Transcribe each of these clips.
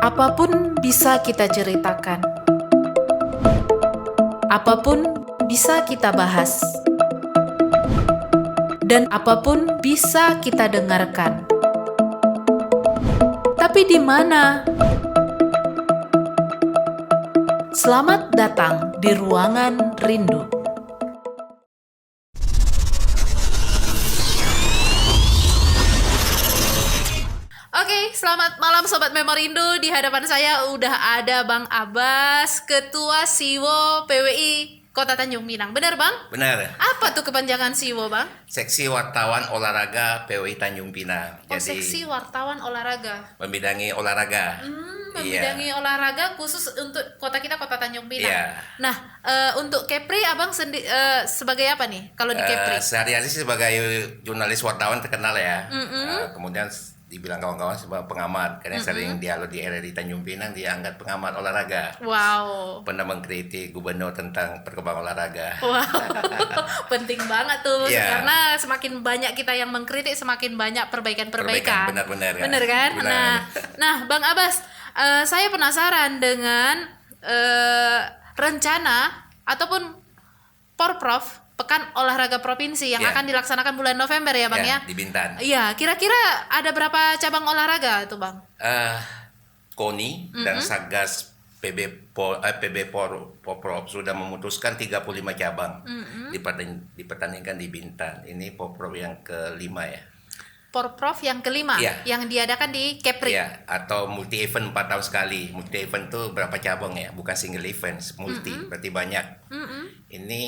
Apapun bisa kita ceritakan, apapun bisa kita bahas, dan apapun bisa kita dengarkan. Tapi di mana? Selamat datang di Ruangan Rindu. Oke, selamat malam Sobat Memorindo. Di hadapan saya udah ada Bang Abbas, Ketua Siwo PWI Kota Tanjung Pinang. Benar Bang? Benar. Apa tuh kepanjangan Siwo Bang? Seksi Wartawan Olahraga PWI Tanjung Pinang. Oh, seksi wartawan olahraga. Membidangi olahraga. Membidangi olahraga khusus untuk kota kita, Kota Tanjung Pinang. Iya. Nah, untuk Kepri Abang sebagai apa nih kalau di Kepri? Sehari-hari sih sebagai jurnalis wartawan terkenal ya. Kemudian dibilang kawan-kawan sebagai pengamat karena sering dialog di RRI Tanjung Pinang, dianggap pengamat olahraga. Wow. Pernah mengkritik gubernur tentang perkembangan olahraga. Wow, penting banget tuh. Yeah. Karena semakin banyak kita yang mengkritik, semakin banyak perbaikan. Benar-benar kan? Bener kan? Benar. Nah, Bang Abbas, saya penasaran dengan rencana ataupun Porprov Pekan Olahraga Provinsi yang akan dilaksanakan bulan November ya Bang ya? Di Bintan. Iya, kira-kira ada berapa cabang olahraga tuh Bang? KONI dan Satgas Porprov sudah memutuskan 35 cabang dipertandingkan di Bintan. Ini Porprov yang kelima ya. Porprov yang kelima yang diadakan di Kepri. Ya, atau multi event 4 tahun sekali. Multi event tuh berapa cabang ya? Bukan single event, multi, berarti banyak. Ini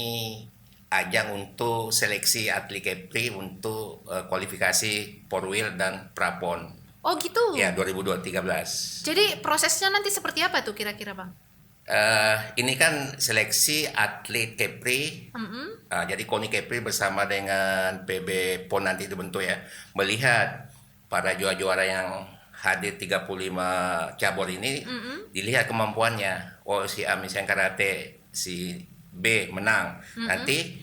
ajang untuk seleksi atlet Kepri untuk kualifikasi Porwil dan Prapon. Oh gitu. Ya, 2013. Jadi prosesnya nanti seperti apa tuh kira-kira Bang? Ini kan seleksi atlet Kepri. Jadi KONI Kepri bersama dengan PB PON nanti dibentuk ya, melihat para juara-juara yang hadir 35 cabur ini, dilihat kemampuannya. Oh, si A misalnya karate, si B menang. Nanti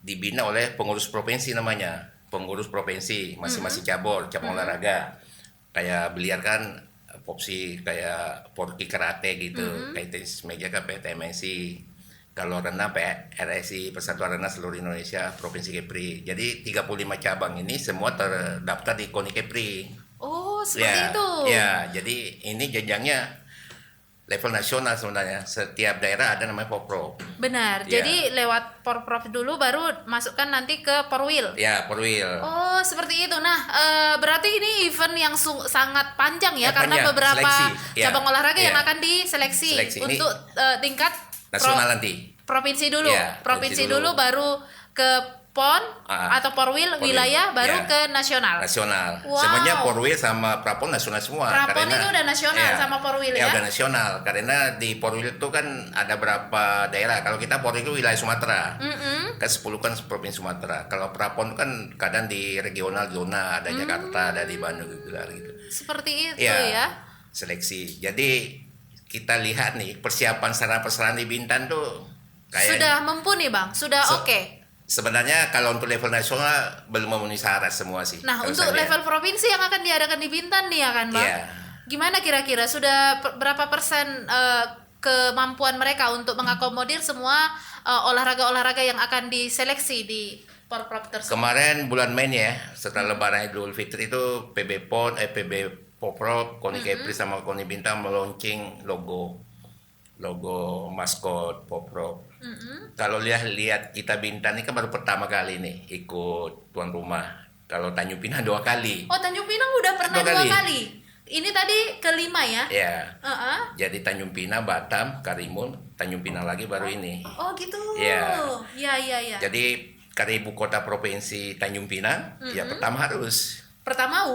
dibina oleh pengurus provinsi namanya. Pengurus provinsi masing-masing cabur olahraga. Kayak biliar kan opsi kayak porki karate gitu, kayak tenis meja kan PTMSI. Kalau renang PRSI, Persatuan Renang Seluruh Indonesia Provinsi Kepri. Jadi 35 cabang ini semua terdaftar di KONI Kepri. Oh, seperti itu. Ya, jadi ini jenjangnya level nasional sebenarnya. Setiap daerah ada namanya Porprov. Benar. Jadi lewat Porprov dulu baru masukkan nanti ke Porwil. Ya, Porwil. Oh, seperti itu. Nah, berarti ini event yang sangat panjang ya, karena beberapa cabang olahraga yang akan diseleksi untuk tingkat nasional nanti. Provinsi dulu. Ya, provinsi dulu baru ke PON atau Porwil wilayah baru ke nasional. Nasional. Wow. Sebenarnya Porwil sama Prapon nasional semua. Prapon itu udah nasional sama Porwil ya? Ya udah nasional. Karena di Porwil itu kan ada berapa daerah. Kalau kita Porwil itu wilayah Sumatera. Kan 10 kan provinsi Sumatera. Kalau Prapon kan kadang di regional zona, ada Jakarta, ada di Bandung gitu. Seperti itu ya. Seleksi. Jadi kita lihat nih persiapan sarana-prasarana di Bintan tuh kayak sudah mumpuni Bang, sudah oke. Sebenarnya kalau untuk level nasional belum memenuhi syarat semua sih. Nah, untuk level provinsi yang akan diadakan di Bintan nih ya kan Bang? Iya. Gimana kira-kira sudah berapa persen kemampuan mereka untuk mengakomodir semua olahraga-olahraga yang akan diseleksi di Porprov tersebut? Kemarin bulan Mei ya, setelah Lebaran Idul Fitri itu PB Porprov, KONI Kepri sama KONI Bintan meluncing logo maskot Porprov. Kalau lihat kita Bintan ini kan baru pertama kali nih ikut tuan rumah. Kalau Tanjung Pinang 2 kali. Oh, Tanjung Pinang udah pernah 2 kali. Ini tadi kelima ya? Ya. Jadi Tanjung Pinang, Batam, Karimun, Tanjung Pinang lagi baru ini. Oh gitu. Ya. Iya. Jadi karena ibu kota provinsi Tanjung Pinang, ya pertama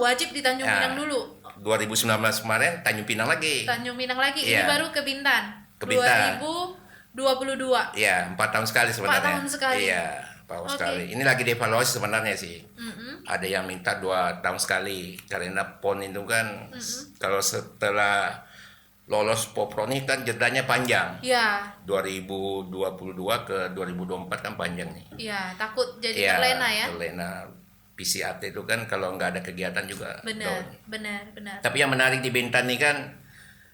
wajib di Tanjung Pinang dulu. 2019 kemarin Tanjung Pinang lagi. Ini baru ke Bintan. 2022. Iya, 4 tahun sekali sebenarnya. 4 tahun sekali. Iya, 4 tahun sekali. Ini lagi dievaluasi sebenarnya sih. Ada yang minta 2 tahun sekali. Karena PON itu kan kalau setelah lolos Porprov ini kan jedanya panjang. Iya. 2022 ke 2024 kan panjang nih. Iya, takut jadi terlena ya. Terlena. PCAT itu kan kalau nggak ada kegiatan juga. Benar. Tapi yang menarik di Bintan nih kan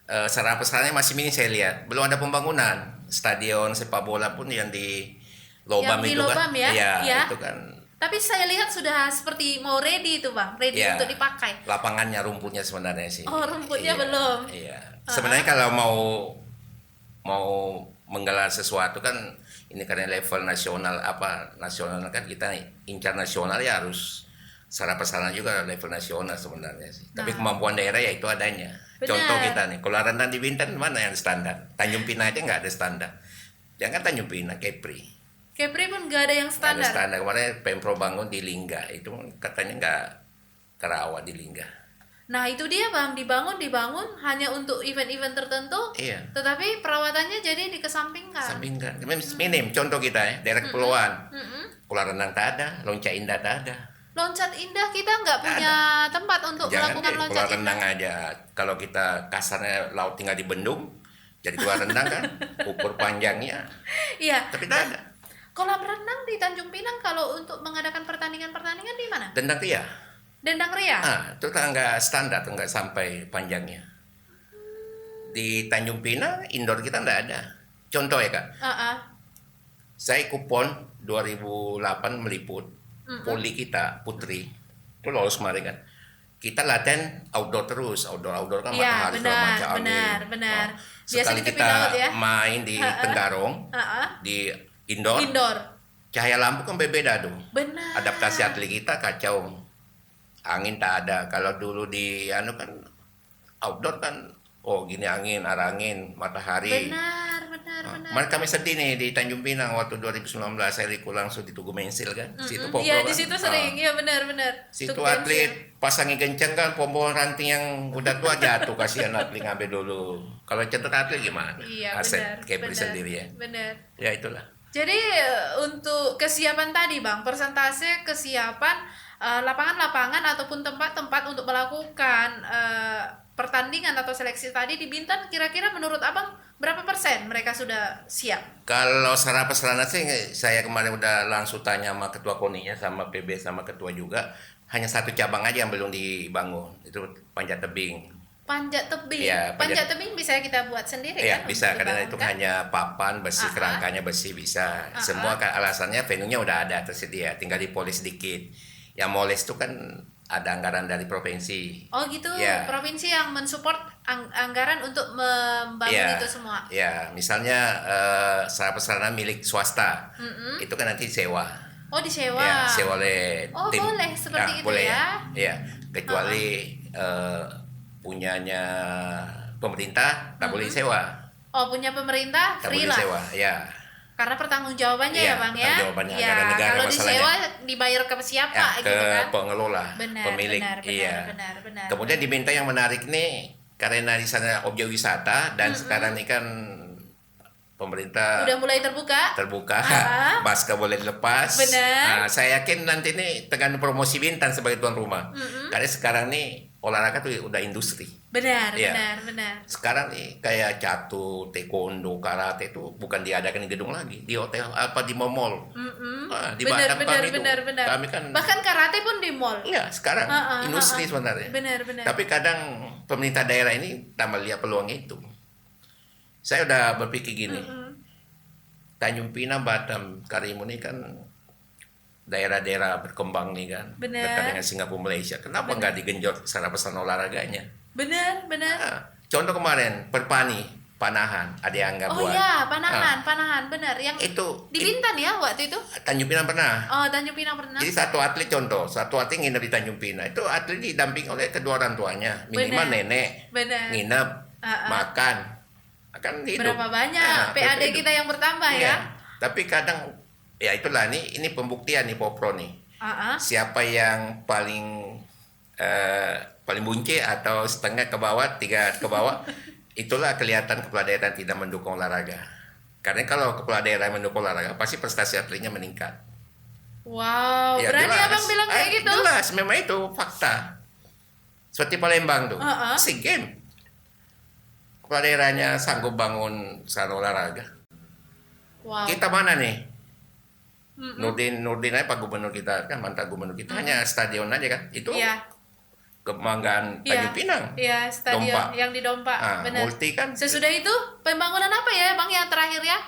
sarana-sarananya masih minim saya lihat. Belum ada pembangunan. Stadion sepak bola pun yang di Lobam Yang di itu Lobam kan. ya? Iya, Ya. itu kan. Tapi saya lihat sudah seperti mau ready itu Bang, ready Ya, untuk dipakai. lapangannya, rumputnya sebenarnya sih. Oh, rumputnya Iya, belum. Iya. Sebenarnya kalau mau menggelar sesuatu kan ini karena level nasional nasional kan kita incar nasional ya harus secara persana juga level nasional sebenarnya sih. Tapi kemampuan daerah ya itu adanya. Benar. Contoh kita nih, kalau renang di Bintan mana yang standar? Tanjung Pinang aja nggak ada standar. Jangan Tanjung Pinang, Kepri. Kepri pun nggak ada yang Nggak ada standar. standar. Kemarin Pemprov bangun di Lingga, itu katanya nggak terawat di Lingga. Nah itu dia Bang, dibangun hanya untuk event-event tertentu, Iya. tetapi perawatannya jadi dikesampingkan. Sampingkan. Minim contoh kita ya, daerah kepulauan. Mm-mm. Kolam renang tak ada, loncat indah tak ada. Loncat indah kita nggak punya tempat untuk Jangan melakukan deh, loncat kolam indah. renang aja. Kalau kita kasarnya laut tinggal dibendung, jadi kolam renang kan, ukur panjangnya. Iya. Tapi tak ada. Kolam renang di Tanjung Pinang kalau untuk mengadakan pertandingan di mana? Dendang Ria. Dendang Ria. Itu kan nggak standar, nggak sampai panjangnya. Di Tanjung Pinang, indoor kita nggak ada. Contoh ya Kak, saya kupon 2008 meliput. Poli kita, Putri, itu lolos kemarin kan. Kita latihan outdoor terus, outdoor kan Iya, matahari benar, macam angin. benar. Biasa Sekali di tepi kita laut ya. main di Tenggarong, di indoor, cahaya lampu kan berbeda tuh. Benar. Adaptasi atlet kita kacau. Angin tak ada. Kalau dulu di kan outdoor kan, gini angin, arah angin, matahari. Benar. Kemarin kami sedih nih di Tanjung Pinang waktu 2019 saya ikut langsung di Tugu Mensil kan. Situ Popo Iya, kan. di situ sering. Iya, benar. Situ Tugu atlet pasangi kenceng kan, pombo ranting yang udah tua jatuh, kasihan atlet ngambil dulu. Kalau centet atlet gimana? Iya, Aset benar. Kepri sendiri ya. Benar. Ya itulah. Jadi untuk kesiapan tadi Bang, persentase kesiapan lapangan-lapangan ataupun tempat-tempat untuk melakukan pertandingan atau seleksi tadi di Bintan, kira-kira menurut Abang berapa persen mereka sudah siap? Kalau secara persarana sih saya kemarin udah langsung tanya sama ketua KONI-nya, sama PB, sama ketua juga. Hanya satu cabang aja yang belum dibangun, itu panjat tebing. Panjat tebing. Ya, panjat tebing bisa kita buat sendiri Ya kan? bisa, untuk karena itu dibangunkan? hanya papan bersih, kerangkanya bersih bisa. Semua kan alasannya venue-nya udah ada tersedia, tinggal dipolis sedikit. Yang moles itu kan ada anggaran dari provinsi. Oh gitu, Ya. provinsi yang mensupport anggaran untuk membangun itu semua. Ya, misalnya sarana milik swasta, itu kan nanti sewa. Oh disewa. Ya, sewa oleh Oh, tim. boleh seperti itu boleh ya. Ya, kecuali punyanya pemerintah tak boleh sewa. Oh punya pemerintah Tak free boleh lah. sewa, ya. Karena pertanggungjawabannya Iya, ya Bang ya. pertanggungjawabannya, Ya, anggaran negara kalau masalahnya. disewa dibayar ke siapa Ya, ke gitu kan. pengelola, Benar, pemilik. benar. Iya. Kemudian diminta yang menarik nih, karena di sana objek wisata dan sekarang ini kan pemerintah Udah mulai terbuka. masker boleh dilepas. Benar. Saya yakin nanti nih tergantung promosi Bintan sebagai tuan rumah. Karena sekarang nih olahraga tuh udah industri. Benar. Sekarang nih kayak catur, taekwondo, karate itu bukan diadakan di gedung lagi, di hotel apa di mall. Di Batam kami tuh. Benar. Kami kan Bahkan karate pun di mall. iya sekarang industri sebenarnya. Benar. Tapi kadang pemerintah daerah ini tak melihat peluang itu. Saya udah berpikir gini, Tanjung Pinang, Batam, Karimun ini kan daerah-daerah berkembang nih kan, Benar. dekat dengan Singapura, Malaysia. Kenapa nggak digenjot secara pesan olahraganya? Benar. Contoh kemarin Perpani, Panahan, ada yang nggak Oh buat. iya, Panahan, benar. Yang Itu di Bintan ya waktu itu. Tanjung Pinang pernah. Oh, Tanjung Pinang pernah. Jadi satu atlet nginep di Tanjung Pinang. Itu atlet didamping oleh kedua orang tuanya, minimal Benar. nenek, Benar. nginep, makan, akan hidup. Berapa banyak PAD hidup. kita yang bertambah Iya. ya? Tapi kadang ya itulah ini pembuktian nih Popro nih. Siapa yang paling bunci atau setengah ke bawah, 3 ke bawah, itulah kelihatan kepala daerah tidak mendukung olahraga. Karena kalau kepala daerah mendukung olahraga, pasti prestasi atletnya meningkat. Wow, Ya, berani jelas. Abang bilang kayak gitu? Jelas, memang itu fakta. Seperti Palembang tuh, SEA Games. Kepala daerahnya sanggup bangun sarana olahraga. Wow. Kita mana nih? Nurdin aja Pak Gubernur kita kan, mantan gubernur kita, hanya stadion aja kan. Itu Iya. Kebanggaan Iya. Tanjung Pinang. Iya, stadion Dompa. yang di Dompa, benar. Multi kan. Sesudah itu pembangunan apa ya Bang yang terakhir ya?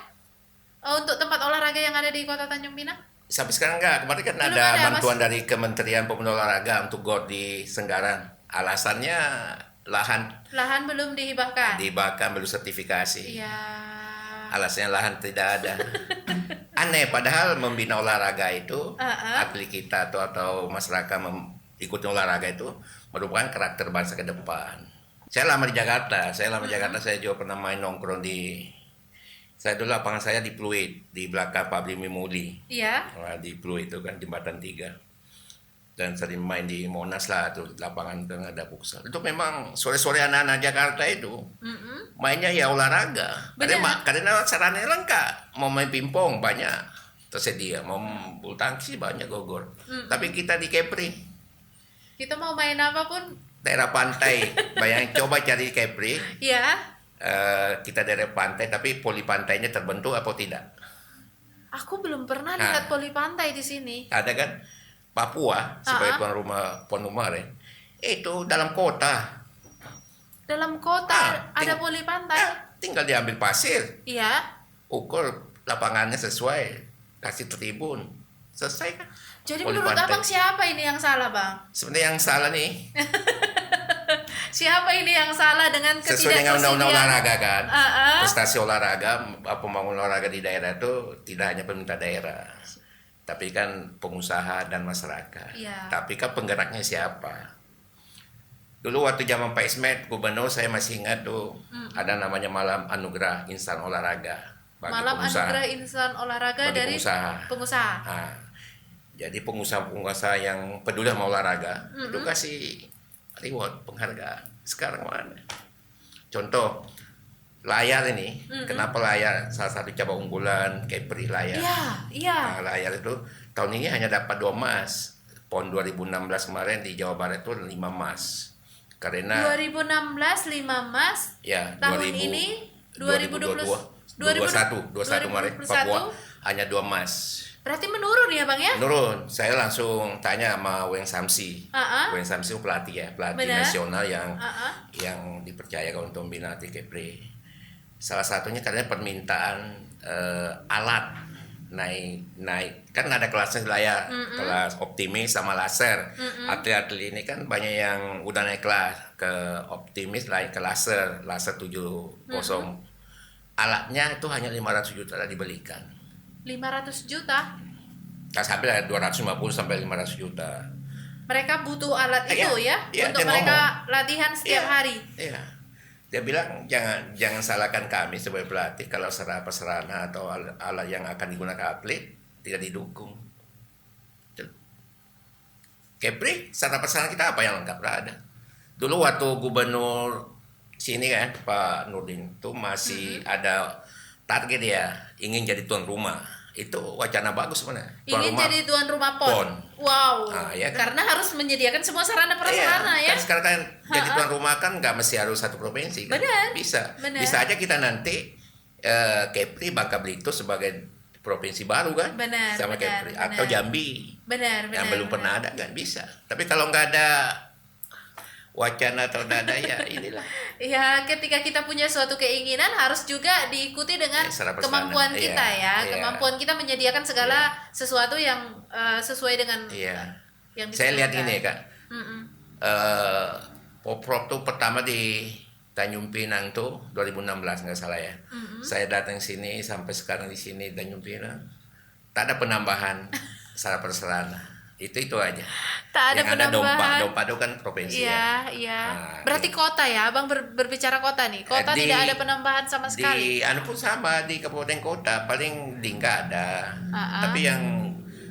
Untuk tempat olahraga yang ada di Kota Tanjung Pinang? Sampai sekarang enggak. Kemarin kan Belum ada ada, bantuan dari Kementerian Pemuda Olahraga untuk GOR di Senggarang. Alasannya lahan Belum dihibahkan. dibahkan belum sertifikasi. Iya. Alasannya lahan tidak ada. Aneh, padahal membina olahraga itu atlet kita atau masyarakat ikuti olahraga itu merupakan karakter bangsa ke depan. Saya lama di Jakarta, saya juga pernah main nongkrong saya dulu lapangan saya di Pluit, di belakang pabrik Mimuli. Iya. Nah, di Pluit itu kan jembatan 3. Dan sering main di Monas lah tuh lapangan dengan ada futsal. Itu memang sore-sore anak-anak Jakarta itu mainnya ya olahraga. Karena sarannya lengkap. Mau main pingpong banyak tersedia, mau bulu tangkis banyak gogor. Tapi kita di Kepri, Kita mau main apapun. daerah pantai, bayangin coba cari di Kepri. Iya. Kita daerah pantai, tapi poli pantainya terbentuk atau tidak? Aku belum pernah lihat poli pantai di sini. Ada kan? Papua sebagai tuan rumah itu dalam kota. Dalam kota ada poli pantai. Tinggal diambil pasir, Iya. ukur lapangannya sesuai, kasih tribun, selesai kan? Jadi Poli menurut pantai. Abang siapa ini yang salah, Bang? Sebenarnya yang salah nih, Siapa ini yang salah dengan sesuai dengan undang-undang olahraga kan, Ah. prestasi olahraga, pembangunan olahraga di daerah itu tidak hanya pemerintah daerah, tapi kan pengusaha dan masyarakat. Iya. Tapi kan penggeraknya siapa? Dulu waktu zaman Pak Ismet, gubernur, saya masih ingat tuh ada namanya Malam Anugerah Insan Olahraga bagi Malam pengusaha. Anugerah Insan Olahraga Bagi dari pengusaha. Nah, jadi pengusaha-pengusaha yang peduli sama olahraga itu kasih reward, penghargaan. Sekarang mana? Contoh layar ini, kenapa layar salah satu cabang unggulan Kepri layar. Iya. Nah, layar itu tahun ini hanya dapat 2 emas. PON 2016 kemarin di Jawa Barat itu 5 emas. Karena 2016 5 emas. ya Tahun 2000, ini 2021 kemarin 2021. Papua hanya 2 emas. Berarti menurun ya, Bang ya? Menurun, saya langsung tanya sama Weng Samsi. Ah. Weng Samsi itu pelatih Benar. nasional Ah. yang dipercayakan untuk membina atlet Kepri. Salah satunya karena permintaan alat naik kan ada kelasnya di layar, kelas optimis sama laser. Atlet-atlet ini kan banyak yang udah naik kelas ke optimis, naik ke laser 70. Alatnya itu hanya 500 juta dibelikan. 500 juta. Kan sampai ada 250 sampai 500 juta. Mereka butuh alat itu Iya, untuk dia mereka latihan setiap Iya, hari. Iya. Dia bilang jangan salahkan kami sebagai pelatih kalau sarana atau alat yang akan digunakan atlet tidak didukung. Kepri, sarana kita apa yang lengkap? Nggak ada. Dulu waktu gubernur sini kan Pak Nurdin itu masih ada target dia ingin jadi tuan rumah. Itu wacana bagus sebenarnya. Ingin jadi tuan rumah PON. Wow. Ah, iya kan? Karena harus menyediakan semua sarana prasarana ya. Kan sekarang kan jadi tuan rumah kan nggak mesti harus satu provinsi kan. Benar. Bisa. Benar. Bisa aja kita nanti Kepri Bangka Belitung sebagai provinsi baru kan. Benar, Sama benar, Kepri benar. atau Jambi Benar. yang belum pernah ada kan bisa. Tapi kalau nggak ada wacana atau dada ya inilah. Ya, ketika kita punya suatu keinginan harus juga diikuti dengan Secara prasarana. kemampuan Iya, kita ya. iya. Kemampuan kita menyediakan segala sesuatu yang sesuai dengan Iya. yang Saya lihat diperlukan. ini Kak. Poprov tuh pertama di Tanjung Pinang tuh 2016 nggak salah ya. Saya datang sini sampai sekarang di sini Tanjung Pinang. Tak ada penambahan sarana prasarana. Itu aja. Tak ada yang ada penambahan. Dompa itu kan provinsi ya. Iya. Nah, Berarti kota ya, Abang berbicara kota nih. Kota di- tidak ada penambahan sama sekali. Di anu pun sama di kabupaten kota paling di nggak ada. Tapi yang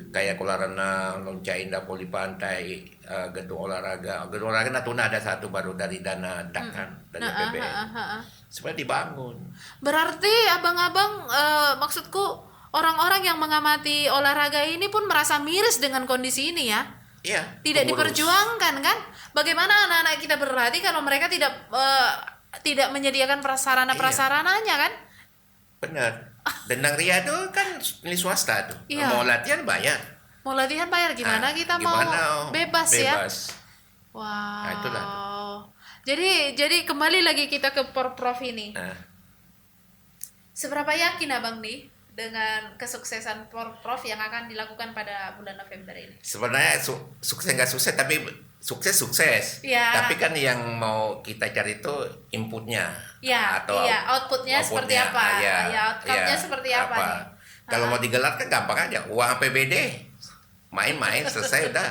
kayak Kolam Renang, Lonca Indah, Poli Pantai, gedung olahraga Natuna ada satu baru dari dana Dakan dari APBN. Supaya dibangun. Berarti abang-abang maksudku orang-orang yang mengamati olahraga ini pun merasa miris dengan kondisi ini ya. Iya. Tidak pengurus. diperjuangkan kan? Bagaimana anak-anak kita berlatih kalau mereka tidak menyediakan prasarana-prasarananya kan? Benar. Dendang Ria itu kan milik swasta tuh. Iya. Mau latihan bayar. Mau latihan bayar gimana kita Gimana? mau bebas ya? Nah, itulah. Wow. Jadi kembali lagi kita ke Porprov ini. Nah, Seberapa yakin Abang nih dengan kesuksesan Porprov yang akan dilakukan pada bulan November ini? sebenarnya sukses nggak sukses, tapi sukses. Iya. Tapi kan yang mau kita cari itu inputnya Ya, atau iya, outputnya seperti apa? Ya, Ya, outcome-nya seperti apa nih? Kalau mau digelar kan gampang aja, uang APBD, main-main selesai udah.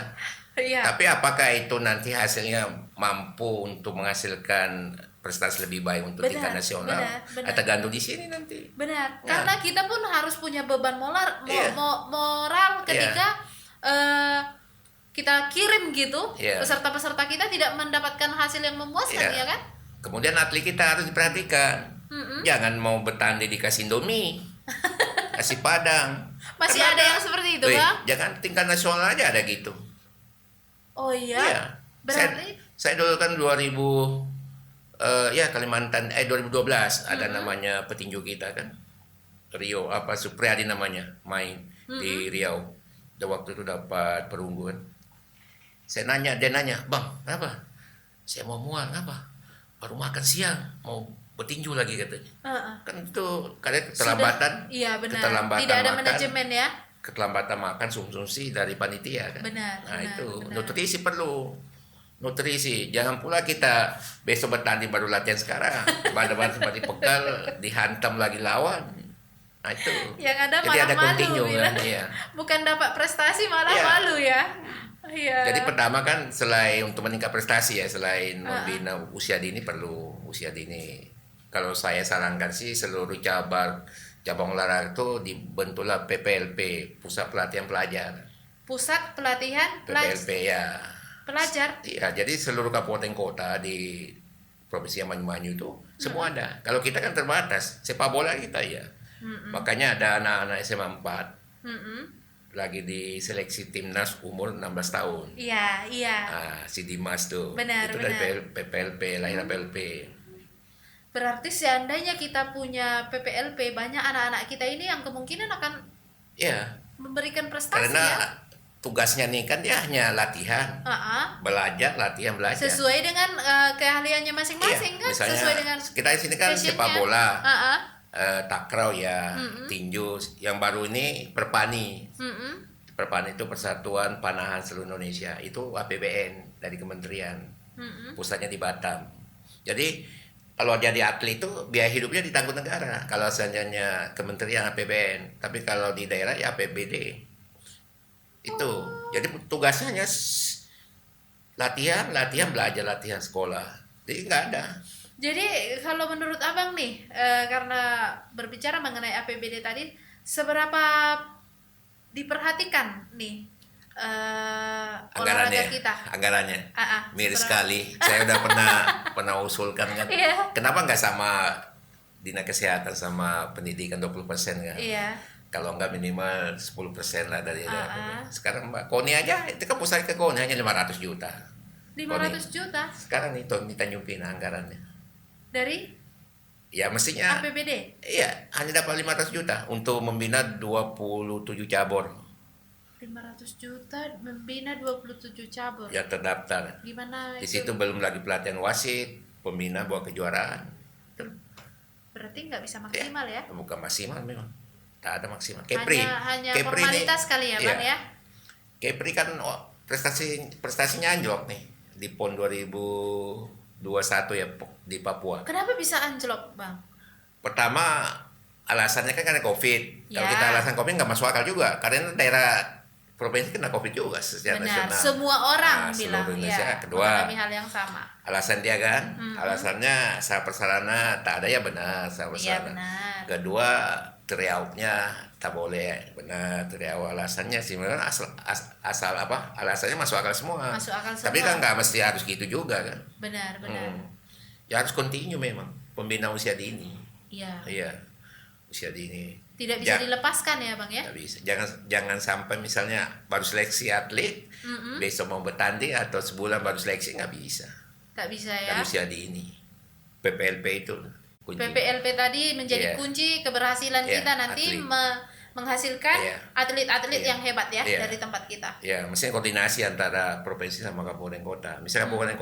Iya, Tapi apakah itu nanti hasilnya mampu untuk menghasilkan prestasi lebih baik untuk tingkat Benar, nasional? benar. Tergantung di sini nanti. benar. Ya. Karena kita pun harus punya beban Iya. moral ketika kita kirim gitu, Iya. peserta-peserta kita tidak mendapatkan hasil yang memuaskan, Iya. ya kan? Kemudian atlet kita harus diperhatikan. Jangan mau bertanding dikasih Indomie, kasih Padang. Masih Kan ada yang seperti itu, Wih, Bang? jangan tingkat nasional aja ada gitu. Oh iya. Iya. Berarti Saya dulu kan 2000 Kalimantan 2012 ada namanya petinju kita kan. Rio Supriyadi namanya, main di Riau. Dan waktu itu dapat perunggu kan. Dia nanya, "Bang, kenapa?" "Saya mau mual, kenapa?" "Baru makan siang, mau bertinju lagi," katanya. Heeh. Kan itu kadang keterlambatan. Iya, benar. Keterlambatan Tidak ada makan. manajemen ya. Keterlambatan makan konsumsi dari panitia kan. Benar, Nah, benar, itu benar. nutrisi perlu. Nutrisi, jangan pula kita besok bertanding baru latihan sekarang. Badan sempat dipekal, dihantam lagi lawan. Nah, itu. Yang ada Jadi malah ada malu, continue bilang. kan, iya. Bukan dapat prestasi malah Iya. malu ya. Iya. Jadi pertama kan selain untuk meningkat prestasi ya, selain membina usia dini perlu usia dini. Kalau saya sarankan sih seluruh cabang olahraga itu dibentuklah PPLP, Pusat Pelatihan Pelajar. Pusat pelatihan PPLP ya. pelajar. Iya, jadi seluruh kabupaten kota di Provinsi Manyu itu semua ada. Kalau kita kan terbatas, sepak bola kita ya. Makanya ada anak-anak SMA 4 Mm-mm. lagi di seleksi timnas umur 16 tahun. Iya, iya. Si Dimas tuh. Benar, itu benar. dari PPLP, lahir PLP. Berarti seandainya kita punya PPLP, banyak anak-anak kita ini yang kemungkinan akan Ya, memberikan prestasi karena ya. tugasnya nih kan dia hanya latihan, belajar, latihan, belajar. Sesuai dengan keahliannya masing-masing Iya, kan, misalnya sesuai dengan kita di sini kan sepak passionnya. bola, Ah. takraw ya, tinju. Yang baru ini Perpani. Mm-mm. Perpani itu Persatuan Panahan Seluruh Indonesia. Itu APBN dari kementerian. Mm-mm. Pusatnya di Batam. Jadi kalau jadi atlet itu biaya hidupnya ditanggung negara. Kalau seandainya kementerian APBN, tapi kalau di daerah ya APBD. Itu. Jadi tugasnya hanya latihan, belajar, latihan sekolah. Jadi nggak ada. Jadi kalau menurut Abang nih, karena berbicara mengenai APBD tadi, seberapa diperhatikan nih olahraga kita? Anggarannya miris seberapa? sekali. Saya udah pernah usulkan kan. Iya. Kenapa nggak sama Dinas Kesehatan sama pendidikan 20% kan? Iya. Kalau nggak minimal 10% lah dari sekarang Mbak Koni aja itu kan pusat ke Koni hanya 500 juta. 500 juta Sekarang itu Tanjung Pinang anggarannya. dari Ya mestinya APBD. iya hanya dapat 500 juta untuk membina 27 cabur 500 juta membina 27 cabur. yang terdaftar. Gimana Di itu? situ belum lagi pelatihan wasit, pembina buat kejuaraan. Berarti nggak bisa maksimal ya? Bukan maksimal memang. Tak ada maksimal. Kepri. Hanya Kepri formalitas nih, kali ya, Bang iya. ya? Kepri kan prestasinya anjlok nih di PON 2021 ya di Papua. Kenapa bisa anjlok, Bang? Pertama alasannya kan karena COVID. Kalau Ya. kita alasan COVID nggak masuk akal juga, karena daerah provinsi kena COVID juga secara Benar, nasional. semua orang Nah, bilang seluruh Indonesia. ya, Kedua, mengalami hal yang sama. alasan dia kan, alasannya sarana prasarana tak ada ya benar sarana Iya, prasarana. benar. Kedua, tryoutnya tak boleh benar tryout alasannya sih memang asal apa alasannya masuk akal semua. Masuk akal Tapi semua. kan nggak mesti harus gitu juga kan. Benar, benar. Ya harus continue memang pembina usia dini. Iya. Iya usia dini. Tidak bisa Ja- dilepaskan ya, Bang ya? Nggak bisa. Jangan sampai misalnya baru seleksi atlet, besok mau bertanding atau sebulan baru seleksi nggak bisa. Tak bisa Kan ya. usia dini. PPLP itu kunci. PPLP tadi menjadi Iya. kunci keberhasilan Iya, kita nanti atlet. menghasilkan Iya. atlet-atlet Iya. yang hebat ya Iya. dari tempat kita. Ya, mestinya koordinasi antara provinsi sama kabupaten kota. Misalnya kabupaten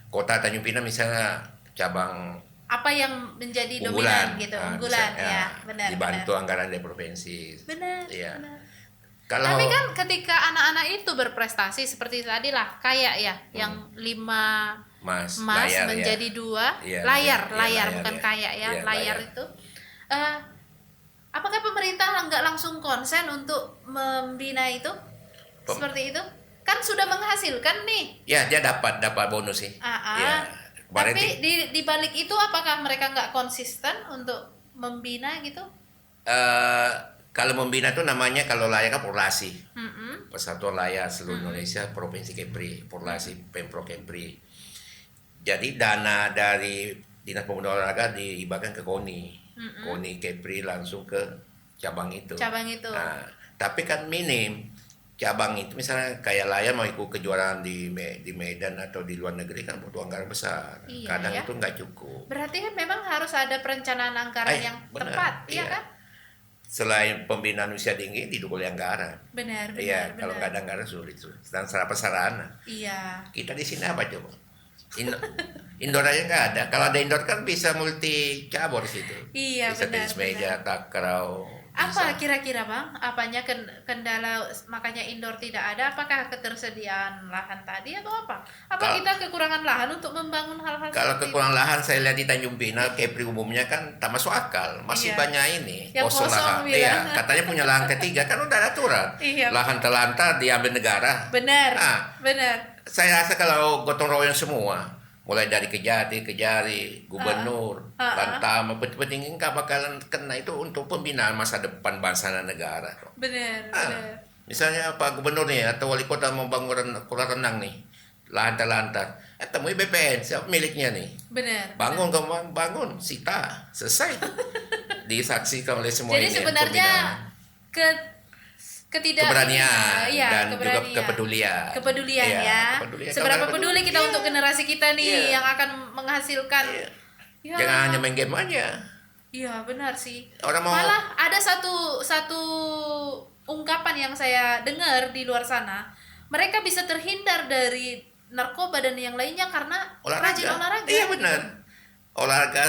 kota Tanjung Pinang misalnya cabang Apa yang menjadi unggulan, dominan gitu, ah, unggulan bisa, ya, benar. dibantu benar. anggaran dari provinsi. Benar. Iya. benar. Kalau Tapi kan ketika anak-anak itu berprestasi seperti tadi lah, kayak ya, yang 5 Mas, emas layar, menjadi 2 Iya, layar, iya, layar layar, bukan ya. kayak ya, Iya, layar layar. itu. Eh, apakah pemerintah nggak langsung konsen untuk membina itu? Seperti itu? Kan sudah menghasilkan nih. ya dia dapat bonus sih. Ya, kemarin Tapi di balik itu apakah mereka nggak konsisten untuk membina gitu? kalau membina itu namanya kalau layar kan Porlasi. Mm-mm. Persatuan Layar seluruh Indonesia Provinsi Kepri, Porlasi Pemprov Kepri. Jadi dana dari Dinas Pemuda Olahraga dihibahkan ke KONI. KONI Kepri langsung ke cabang itu. Cabang itu. Nah, tapi kan minim cabang itu misalnya kayak layar mau ikut kejuaraan di Medan atau di luar negeri kan butuh anggaran besar. Iya, Kadang ya. itu nggak cukup. Berarti kan memang harus ada perencanaan anggaran yang Benar, tepat, iya iya. kan? Selain pembinaan usia tinggi didukung oleh anggaran. Benar, benar, Iya, benar. kalau nggak ada anggaran sulit. Dan sarana sarana. Iya. Kita di sini apa coba? Indoor aja nggak ada. Kalau ada indoor kan bisa multi cabur situ. Iya, Bisa benar, tenis meja, takraw. Apa bisa. kira-kira Bang? Apanya kendala makanya indoor tidak ada? Apakah ketersediaan lahan tadi atau apa? Apa Kalau- kita kekurangan lahan untuk membangun hal-hal Kalau seperti kekurangan lahan saya lihat di Tanjung Pinang, Kepri umumnya kan tak masuk akal. Masih Iya. banyak ini Yang kosong lahan. bilang. Iya, katanya punya lahan ketiga kan udah ada aturan. Iya. Lahan terlantar diambil negara. Benar, Ah. benar. Saya rasa kalau gotong royong semua, mulai dari Kejari, Gubernur, Lantama, penting nggak bakalan kena itu untuk pembinaan masa depan bangsa dan negara. Benar, Ah, benar. misalnya Pak Gubernur nih atau Wali Kota mau bangun kolam renang nih, lahan terlantar, temui BPN, siapa miliknya nih? Benar. Bangun, bangun, sita, selesai. Disaksikan oleh semua Jadi ini sebenarnya pembinaan. Keberanian iya, dan juga keberanian. kepedulian. Kepedulian Iya, ya. kepedulian. Seberapa Kalau peduli kita iya. untuk generasi kita nih Iya. yang akan menghasilkan. Iya. Ya. Jangan hanya main game aja. Iya, benar sih. Orang mau Malah ada satu ungkapan yang saya dengar di luar sana. Mereka bisa terhindar dari narkoba dan yang lainnya karena rajin olahraga. Iya benar. Olahraga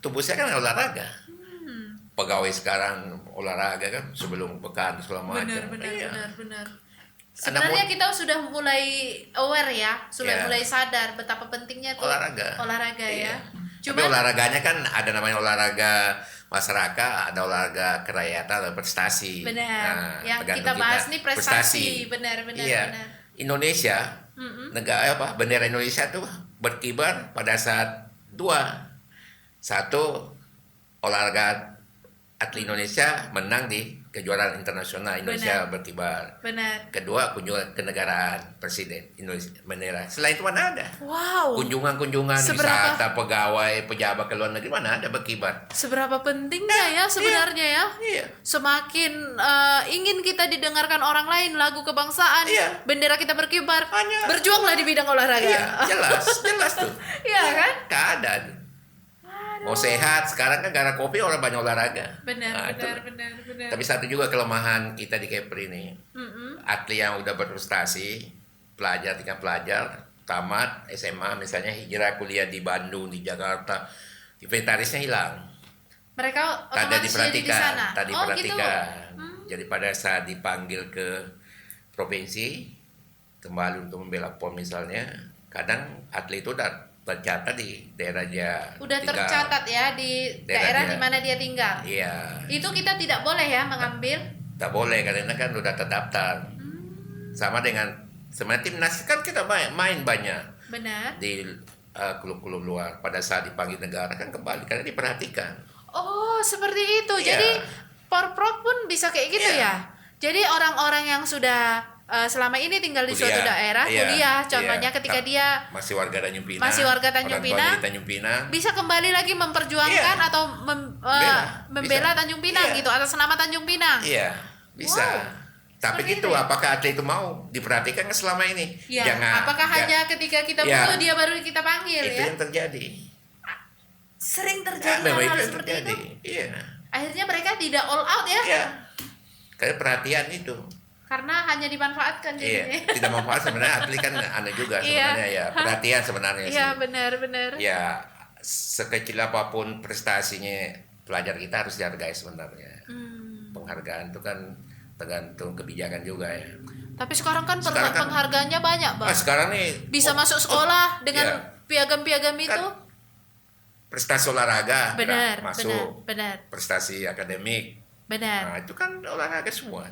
tubuh saya kan olahraga. Pegawai sekarang olahraga kan sebelum pekan segala macam. Benar, Iya. benar. Ada Sebenarnya kita sudah mulai aware ya, sudah Iya. mulai sadar betapa pentingnya tuh olahraga Iya. ya. Tapi olahraganya kan ada namanya olahraga masyarakat, ada olahraga kerakyatan, ada prestasi. Benar. Yang tergantung kita bahas nih prestasi. Benar. Iya. Indonesia, negara apa? Bendera Indonesia tuh berkibar pada saat dua. Satu, olahraga atlet Indonesia menang di kejuaraan internasional, Indonesia berkibar. Benar. Kedua, kunjungan kenegaraan presiden Indonesia bendera. Selain itu mana ada? Wow. Kunjungan wisata pegawai pejabat ke luar negeri mana ada berkibar? Seberapa pentingnya ya sebenarnya ya. Iya. Semakin ingin kita didengarkan orang lain lagu kebangsaan, Iya. bendera kita berkibar. Hanya- Berjuanglah di bidang olahraga. Iya, jelas tuh. Iya kan? Gak ada. Mau sehat sekarang kan gara kopi orang banyak olahraga. Benar, Nah, itu. benar. Tapi satu juga kelemahan kita di Kepri ini, atlet yang udah berprestasi, tingkat pelajar, tamat SMA misalnya hijrah kuliah di Bandung, di Jakarta, inventarisnya hilang. Mereka Tadi otomatis jadi di sana. tadi Oh, diperhatikan. gitu. Jadi pada saat dipanggil ke provinsi, kembali untuk membela PON misalnya, kadang atlet itu udah tercatat di daerah dia Udah tinggal. tercatat ya di daerah dia. di mana dia tinggal. Iya. Itu kita tidak boleh ya mengambil. Tak boleh karena kan udah terdaftar. Sama dengan sebenarnya timnas kan kita main banyak Benar. di klub-klub luar. Pada saat dipanggil negara kan kembali karena diperhatikan. Oh, seperti itu. Iya. Jadi Porprov pun bisa kayak gitu Iya. ya. Jadi orang-orang yang sudah selama ini tinggal di suatu daerah, Iya, kuliah, contohnya iya. ketika dia masih warga Tanjung Pinang, masih warga Tanjung orang tuanya Pinang, di Tanjung Pinang, bisa kembali lagi memperjuangkan Iya. atau membela bisa. Tanjung Pinang Iya. gitu atas nama Tanjung Pinang. iya bisa. Wow. Tapi Seperti gitu, itu ya? apakah atlet itu mau diperhatikan selama ini? Ya, Jangan. apakah hanya ketika kita Ya. butuh dia baru kita panggil Itu ya? yang terjadi. Sering Ya, terjadi memang hal-hal itu yang seperti terjadi. itu. Iya. Akhirnya mereka tidak all out ya. Iya. Karena perhatian itu. Karena hanya dimanfaatkan Iya, jadinya. tidak manfaat sebenarnya atlet kan aneh juga Iya. sebenarnya ya. Perhatian sebenarnya sih. Iya, benar-benar. Ya, sekecil apapun prestasinya pelajar kita harus dihargai sebenarnya. Penghargaan itu kan tergantung kebijakan juga ya. Tapi sekarang kan Sekarang kan- penghargaannya banyak, Bang. Sekarang nih Bisa masuk sekolah dengan iya. piagam-piagam itu. Prestasi olahraga Benar, masuk, benar. prestasi akademik. Benar. Nah, itu kan olahraga semua.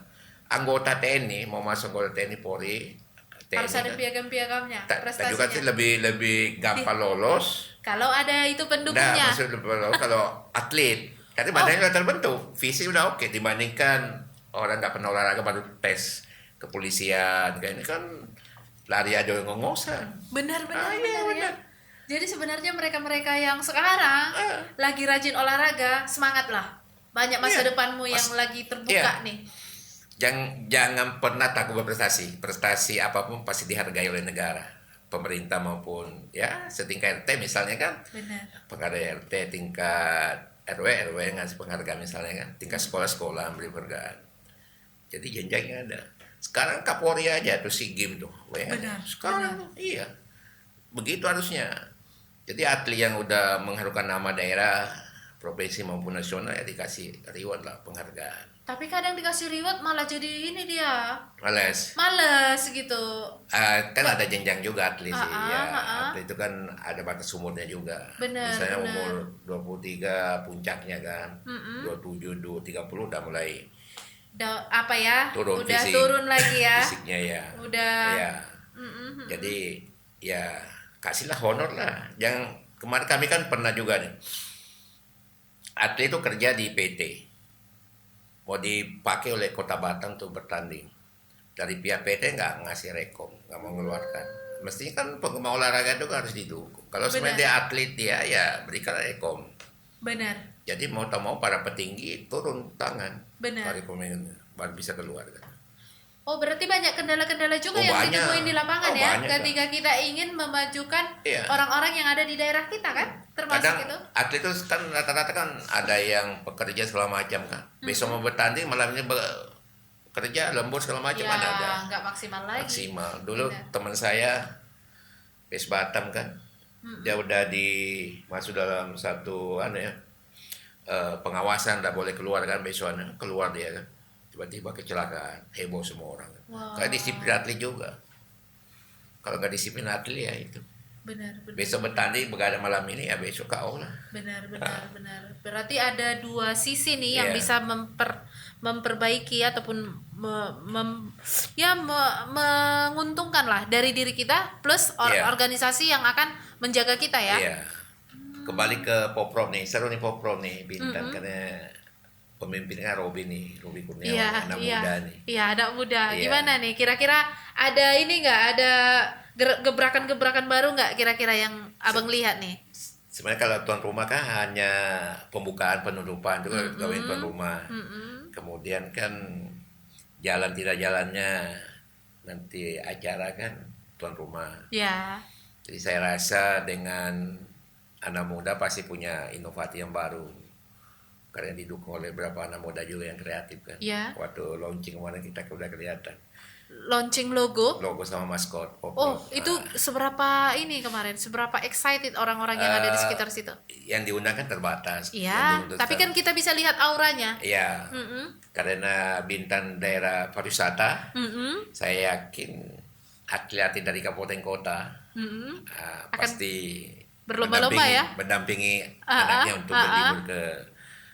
Anggota TNI mau masuk anggota TNI Polri, Harus ada kan. piagam-piagamnya, Juga sih prestasinya. lebih gampang lolos. Kalau ada itu Nah, pendukungnya. maksud kalau atlet, karena badannya udah terbentuk, fisik udah oke dibandingkan orang nggak pernah olahraga baru tes kepolisian, kayak ini kan lari aja ngos-ngosan. Benar, Ah, iya, benar ya. benar. Jadi sebenarnya mereka-mereka yang sekarang lagi rajin olahraga, semangatlah. Banyak masa Iya. depanmu yang lagi terbuka Iya. nih. Jangan pernah takut berprestasi. Prestasi apapun pasti dihargai oleh negara, pemerintah maupun ya setingkat RT misalnya kan. Benar. Penghargaan RT, tingkat RW ngasih penghargaan misalnya kan, tingkat sekolah-sekolah beri penghargaan. Jadi jenjangnya ada. Sekarang Kapolri aja tuh SEA Games tuh. Benar, Sekarang iya. Begitu harusnya. Jadi atlet yang udah mengharumkan nama daerah, provinsi maupun nasional ya dikasih reward lah, penghargaan. Tapi kadang dikasih reward malah jadi ini dia. Males. Males gitu. Kan ada jenjang juga atlet sih ya. ah. Atlet itu kan ada batas umurnya juga. Benar, Misalnya benar. umur 23 puncaknya kan. 27, 30 udah mulai Apa ya? turun Udah fisik. turun lagi ya. Fisiknya ya. Udah. Ya. Jadi ya kasihlah honor lah. Yang kemarin kami kan pernah juga nih. Atlet itu kerja di PT. Mau dipakai oleh Kota Batam untuk bertanding. Dari pihak PT nggak ngasih rekom, nggak mau mengeluarkan. Mestinya kan penggemar olahraga itu harus didukung. Kalau sebenarnya dia atlet dia ya berikan rekom. Benar. Jadi mau tak mau para petinggi turun tangan. Benar. Rekomend baru bisa keluar kan. Oh, berarti banyak kendala-kendala juga Oh, yang banyak. ditemuin di lapangan Oh, ya, banyak, ketika kita ingin memajukan Iya. orang-orang yang ada di daerah kita kan, termasuk Kadang itu. atlet itu kan rata-rata kan ada yang pekerja segala macam kan. Besok mau bertanding malam ini kerja lembur segala macam Ya, ada. nggak maksimal lagi. Maksimal. Dulu Benar. teman saya PES Batam kan. Dia udah masuk dalam satu pengawasan, nggak boleh keluar kan besokannya. Keluar dia kan. Tiba-tiba kecelakaan, heboh semua orang. Wah. Kayak disiplin atlet juga. Kalau nggak disiplin atlet ya itu. Benar, benar. Besok bertanding begadang malam ini ya besok KO lah. Benar. Berarti ada dua sisi nih yang Iya. bisa memperbaiki ataupun menguntungkan lah dari diri kita plus Iya. organisasi yang akan menjaga kita ya. Iya. Kembali ke Poprov nih, seru nih Poprov nih Bintan karena pemimpinnya Robi Kurniawan, Iya, anak iya. muda nih. Iya, anak muda. Iya. Gimana nih? Kira-kira ada ini nggak? Ada gebrakan-gebrakan baru nggak kira-kira yang abang lihat nih? Sebenarnya kalau tuan rumah kan hanya pembukaan penutupan itu kawin tuan rumah. Kemudian kan jalan tidak jalannya nanti acara kan tuan rumah. Ya, Jadi saya rasa dengan anak muda pasti punya inovasi yang baru. Karena didukung oleh beberapa anak muda juga yang kreatif kan. Iya. Waktu launching kemarin kita udah kelihatan launching logo. logo sama maskot. Oh, itu seberapa ini kemarin? Seberapa excited orang-orang yang ada di sekitar situ? Yang diundang kan terbatas. Iya, Yang diundang tapi kan kita bisa lihat auranya. Iya. Mm-mm. Karena Bintan daerah pariwisata, Mm-mm. saya yakin atlet-atlet dari kabupaten kota Mm-mm. pasti berlomba-lomba ya? mendampingi anaknya untuk berlibur ke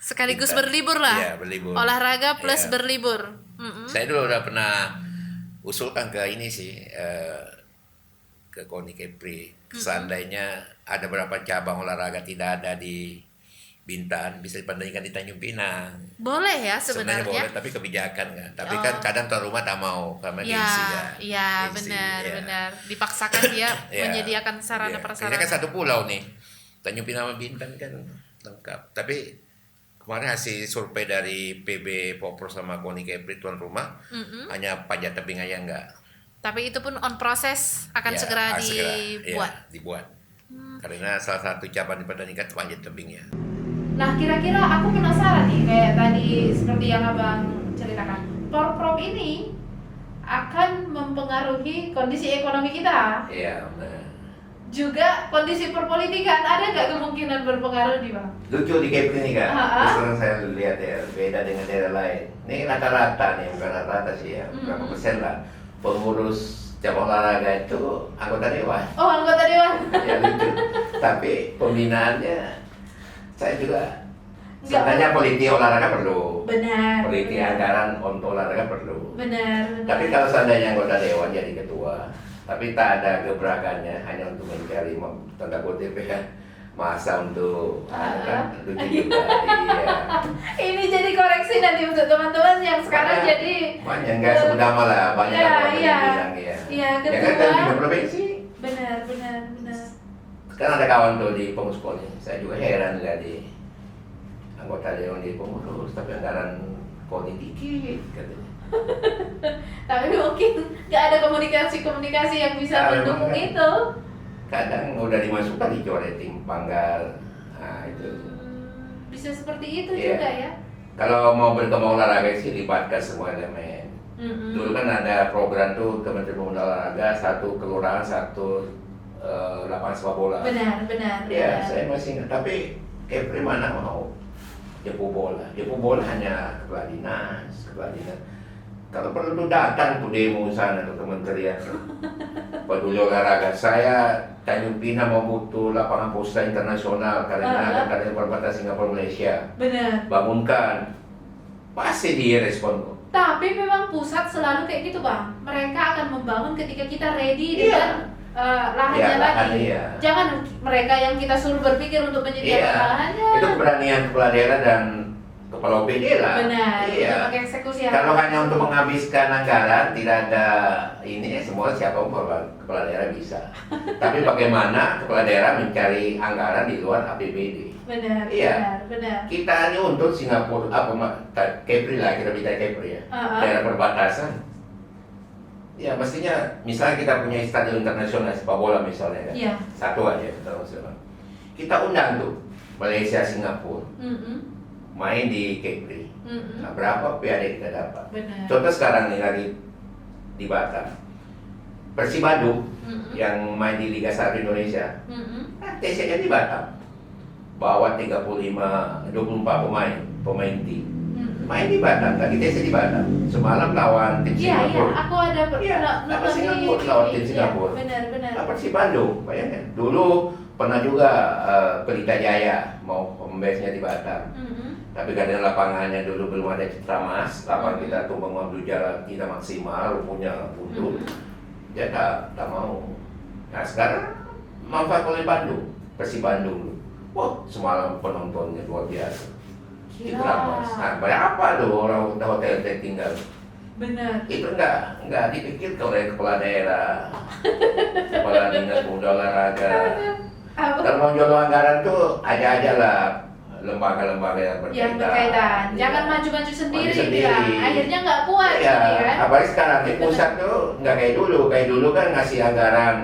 Sekaligus Bintan. berlibur lah. Iya, berlibur. Olahraga plus Iya. berlibur. Mm-mm. Saya dulu udah pernah usulkan ke ini sih ke KONI Kepri. Seandainya ada beberapa cabang olahraga tidak ada di Bintan, bisa dibandingkan di Tanjung Pinang. Boleh ya Sebenarnya sebenarnya. boleh, tapi kebijakan kan. Tapi kan kadang tuan rumah tak mau karena Ya, gengsi kan. iya Gengsi, benar. Dipaksakan dia Iya. menyediakan sarana Iya. prasarana. Ini kan satu pulau nih. Tanjung Pinang sama Bintan kan lengkap. Tapi kemarin hasil survei dari PB Popro sama KONI Kepri tuan rumah hanya Panjat Tebing aja enggak. Tapi itu pun on proses akan Ya, segera harus dibuat. ya, dibuat. Karena salah satu cabang dipertandingkan itu Panjat Tebing ya. Nah, kira-kira aku penasaran nih kayak tadi seperti yang abang ceritakan. Prop ini akan mempengaruhi kondisi ekonomi kita. Iya, benar. Juga kondisi perpolitikan, ada nggak kemungkinan berpengaruh nih Bang? Lucu di Kepri nih Kak, Ha-ha. terus terang saya lihat ya, beda dengan daerah lain. Ini rata-rata nih, bukan rata-rata sih ya, berapa persen lah. Pengurus cabang olahraga itu anggota dewan. Oh, anggota dewan. Ya lucu. Tapi pembinaannya saya juga Nggak sebenarnya perlu. politik olahraga perlu. Benar. Politik benar. anggaran untuk olahraga perlu. Benar. Tapi kalau seandainya anggota dewan jadi ketua, tapi tak ada gebrakannya hanya untuk mencari tanda kutip ya masa untuk kan lucu juga. Iya. Ini jadi koreksi nanti untuk teman-teman yang sekarang Banyak. jadi Banyak nggak sebut nama lah, banyak Iya, yang iya. bilang ya. Iya, Ya kan ketua. dari lima provinsi. benar. Kan ada kawan tuh di pengurus poli, saya juga heran lihat di anggota dewan di pengurus, tapi anggaran poli dikit katanya. Tapi mungkin nggak ada komunikasi yang bisa Nah, mendukung memang kan. itu. Kadang udah dimasukkan dicoretin panggal, nah itu. Bisa seperti itu Iya. juga ya. Kalau mau berkembang olahraga sih libatkan semua elemen. Mm-mm. Dulu kan ada program tuh Kementerian Pemuda Olahraga, satu kelurahan, satu lapangan sepak bola. Benar. Iya, saya masih ingat. Tapi Kepri mana mau jepu bola? Jepu bola hanya kepala dinas. Kalau perlu tuh datang tuh demo sana tuh kementerian peduli olahraga. Saya Tanjung Pinang mau butuh lapangan posta internasional karena ada karena perbatasan Singapura Malaysia. Benar. Bangunkan, pasti dia respon kok. Tapi memang pusat selalu kayak gitu Bang. Mereka akan membangun ketika kita ready Iya. dengan lahannya Iya, lagi. lahan, iya. Jangan mereka yang kita suruh berpikir untuk menyediakan Iya, lahannya. itu keberanian kepala daerah dan kepala OPD lah. Benar. Iya. Untuk eksekusi yang Kalau harus. hanya untuk menghabiskan anggaran, tidak ada ini semua siapa kepala daerah bisa. Tapi bagaimana kepala daerah mencari anggaran di luar APBD? Benar. Iya. Benar. Kita ini untuk Singapura Kepri lah, kita bicara Kepri ya, daerah perbatasan. Ya mestinya misalnya kita punya stadion internasional sepak bola misalnya kan, Iya. satu aja internasional. Kita undang tuh Malaysia, Singapura main di Kepri. Nah, berapa PAD kita dapat? Benar. Contoh sekarang nih lagi di Batam, Persib Bandung yang main di Liga 1 Indonesia, TC-nya di Batam, bawa 24 pemain tim, main di Batam, lagi TC di Batam, semalam lawan tim Iya, Singapura. aku ada Iya, lawan Singapura, lawan tim Singapura. Benar. Nah, Persib Bandung, bayangkan. Dulu pernah juga Pelita Jaya mau home base-nya di Batam. Tapi karena lapangannya dulu belum ada Citra Mas, lapangan kita tumbang Abdul Jalan tidak maksimal, rumputnya buntu, dia tak mau. Nah sekarang manfaat oleh Bandung, Persib Bandung. Wah semalam penontonnya luar biasa. Citra Mas. Nah berapa tuh orang hotel tinggal? Benar. Itu nggak dipikirkan oleh kepala daerah, kepala dinas pemuda olahraga. Kalau mau jual anggaran tuh aja lah lembaga-lembaga yang berkaitan. Jangan maju-maju sendiri, Maju sendiri. Bilang. Akhirnya nggak kuat Ya, jadi kan. apalagi sekarang di pusat tuh nggak kayak dulu. Kayak dulu kan ngasih anggaran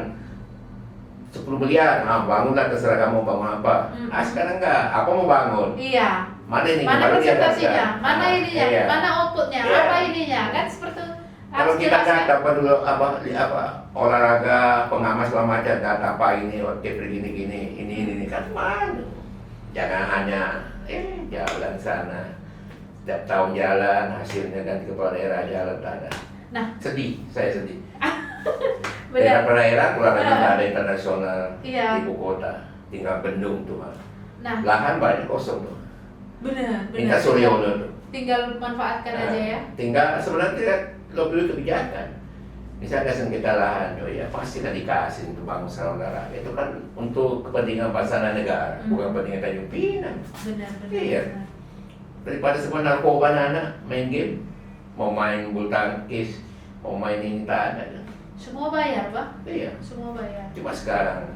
10 miliar, nah bangunlah terserah kamu bangun apa. Ah sekarang nggak, apa mau bangun? Iya. Mana ini? Mana Baru dia presentasinya, daftar. mana Nah, ininya, iya. mana outputnya, Iya. apa ininya, kan seperti Kalau harus kita jelas kan? dapat dulu apa olahraga pengamat segala macam data apa ini gini ini kan mana? Jangan hanya jalan sana setiap tahun jalan hasilnya ganti kepala daerah jalan tak ada. Nah. Saya sedih. Benar. Daerah per daerah olahraga nggak ada internasional Iya. di ibu kota, tinggal bendung tuh. Nah, Lahan banyak kosong tuh. benar. Minta Suryono tuh. Tinggal manfaatkan Nah, aja ya. Tinggal sebenarnya lo perlu kebijakan. Misalnya sengketa lahan, oh ya pastilah dikasih untuk bangsa olahraga. Itu kan untuk kepentingan bangsa dan negara, bukan kepentingan Tanjung Pinang. Benar. Iya. Daripada semua narkoba anak main game, mau main bulu tangkis, mau main ini tak ada. Semua bayar, Pak. Iya. Semua bayar. Cuma sekarang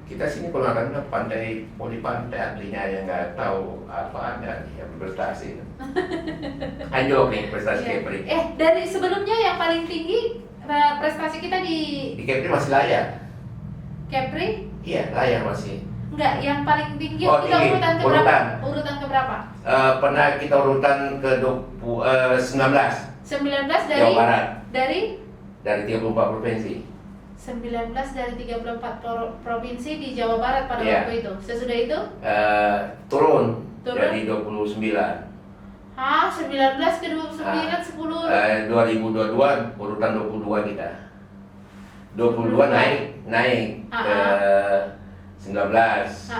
kita sini kalau akan ke pantai, poli pantai aslinya yang nggak tahu apa ada yang berprestasi. Anjlok nih prestasi Iya. Kepri. Dari sebelumnya yang paling tinggi prestasi kita di Di Kepri masih layak. Kepri? Iya layak masih. Enggak, yang paling tinggi Oh, kita tinggi. urutan ke berapa? Urutan. Urutan ke berapa? Pernah kita urutan ke 19. 19 Jawa Barat dari dari 34 provinsi. 19 dari 34 provinsi di Jawa Barat pada Iya. waktu itu. Sesudah itu? Turun Turun? jadi 29. 19 ke 29, 10. 2022 urutan 22 kita. 22 naik ke 19.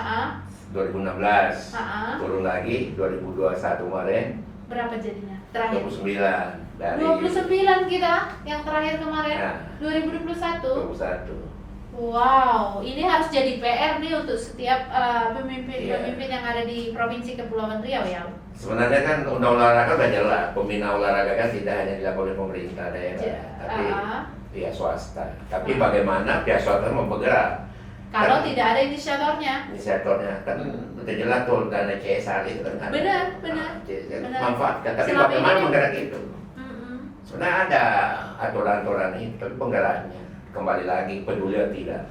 2016 turun lagi 2021 kemarin. Berapa jadinya? Terakhir. 29 dari 29 kita yang terakhir kemarin. Ya. 2021. 21. Wow, ini harus jadi PR nih untuk setiap pemimpin Iya. yang ada di Provinsi Kepulauan Riau ya. Sebenarnya kan undang olahraga udah jelas, pembina olahraga kan tidak hanya dilakukan oleh pemerintah daerah, Ja- tapi pihak swasta. Tapi Ah. bagaimana pihak swasta mau bergerak? Kalau Kan tidak ada inisiatornya. inisiatornya kan udah jelas tuh dana CSR itu kan ada. Benar. Benar. Manfaatkan, tapi Selama bagaimana ini- menggerak itu? Mm-mm. Sebenarnya ada aturan-aturan itu, tapi penggeraknya kembali lagi peduli atau tidak.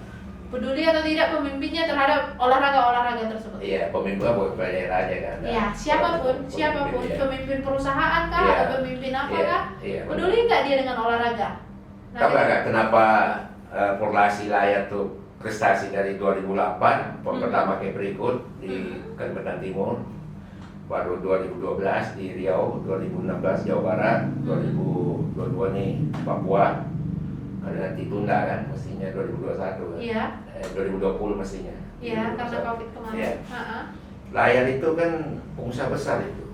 Peduli atau tidak pemimpinnya terhadap olahraga tersebut. Iya, pemimpin bukan daerah aja kan. Ya, siapapun, Iya. pemimpin perusahaan kah Iya. atau pemimpin apa Iya, kah, iya, peduli nggak dia dengan olahraga? Nah, Tahu nggak kenapa Korlasi Layar tuh prestasi dari 2008 pertama kayak berikut di Kalimantan Timur, baru 2012 di Riau, 2016 Jawa Barat, 2022 nih Papua, karena ditunda kan mestinya 2021 kan. Iya, 2020 mestinya. iya karena 2021. COVID kemarin. Iya. Layar itu kan pengusaha besar itu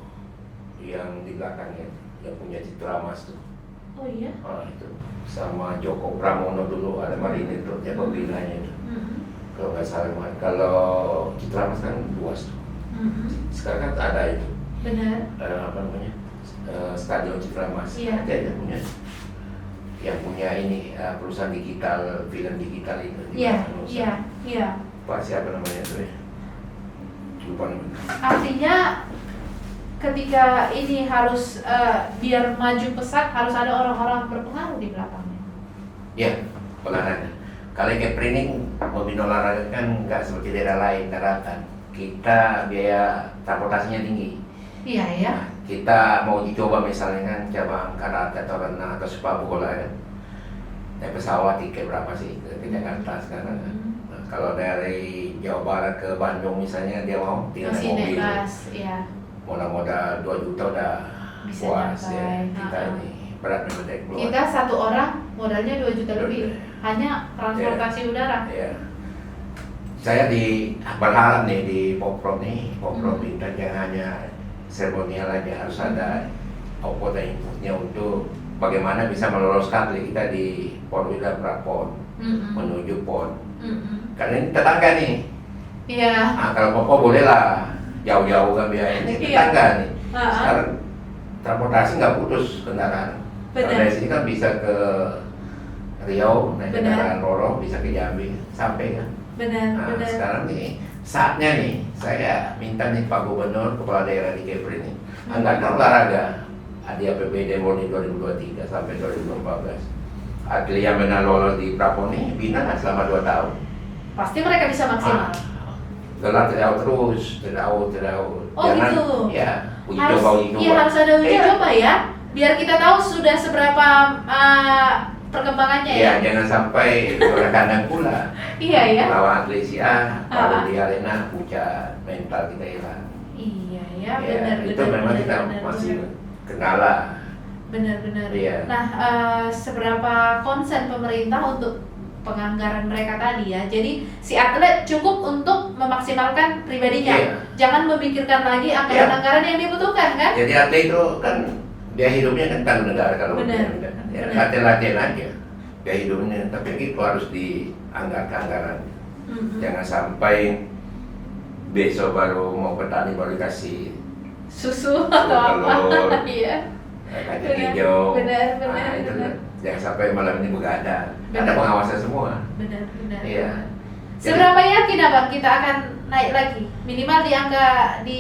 yang di belakangnya yang punya Citra Mas tuh. Oh iya. Itu sama Joko Pramono dulu ada marinir tuh dia pembinanya itu. Kalau nggak salah kemarin. Kalau Citra Mas kan luas tuh. Sekarang kan ada itu Benar. apa namanya Stadion Citra Mas. Iya. Ada yang punya ini perusahaan digital, film digital itu. Iya. Pak siapa namanya itu ya? Lupa namanya. Artinya ketika ini harus biar maju pesat harus ada orang-orang berpengaruh di belakangnya. Ya, olahraga. Kalau Kepri ini membina olahraga kan nggak seperti daerah lain, daratan. Kita biaya transportasinya tinggi. Iya ya. Nah, kita mau dicoba misalnya kan cabang karate atau renang atau sepak bola kan. Naik pesawat tiket berapa sih ke Jakarta sekarang kan? Nah, kalau dari Jawa Barat ke Bandung misalnya dia mau tinggal naik Masih naik mobil. kelas, ya. Modal 2 juta udah Bisa puas nyampe. ya. Kita ini berat memang naik keluar. Kita satu orang modalnya 2 juta lebih. Hanya transportasi udara. Ya. Saya berharap nih di Poprov Bintan jangan hanya seremonial aja, harus ada output dan inputnya untuk bagaimana bisa meloloskan atlet kita di PON Wida Prapon menuju PON. Karena ini tetangga nih. Iya. Nah, kalau Poprov boleh lah jauh-jauh kan biaya ini tetangga nih. Sekarang transportasi nggak putus kendaraan. Kalau dari sini kan bisa ke Riau, naik kendaraan Roro, bisa ke Jambi, sampai kan. Benar. Sekarang nih saatnya nih saya minta nih Pak Gubernur, Kepala Daerah di Kepri ini anggarkan olahraga di APBD Murni 2023 sampai 2014. Atlet yang benar lolos di Prapon ini bina selama 2 tahun. Pasti mereka bisa maksimal. Gelar tidak terus, tidak. Oh, Jangan, gitu. ya, uji Harus, coba. iya harus ada uji coba ya, biar kita tahu sudah seberapa perkembangannya Iya, ya. jangan sampai juara kandang pula. Iya ya. Lawan atlet si A, baru di arena pucat mental kita hilang. Iya ya, Ya, benar. itu memang kita masih kendala. Benar. Iya. Nah, seberapa konsen pemerintah untuk penganggaran mereka tadi ya. Jadi si atlet cukup untuk memaksimalkan pribadinya. Iya. Jangan memikirkan lagi anggaran-anggaran yang dibutuhkan kan? Jadi atlet itu kan dia hidupnya kan tanggung negara kalau Benar. ya, Benar. latihan aja dia hidupnya, tapi itu harus dianggarkan anggaran. Jangan sampai besok baru mau petani baru dikasih Susu atau apa? telur, Iya. kacang hijau. Benar. Itu jangan sampai malam ini begadang. Ada Benar. pengawasan semua. Benar. Iya. Seberapa yakin abang kita akan naik lagi? Minimal di angka di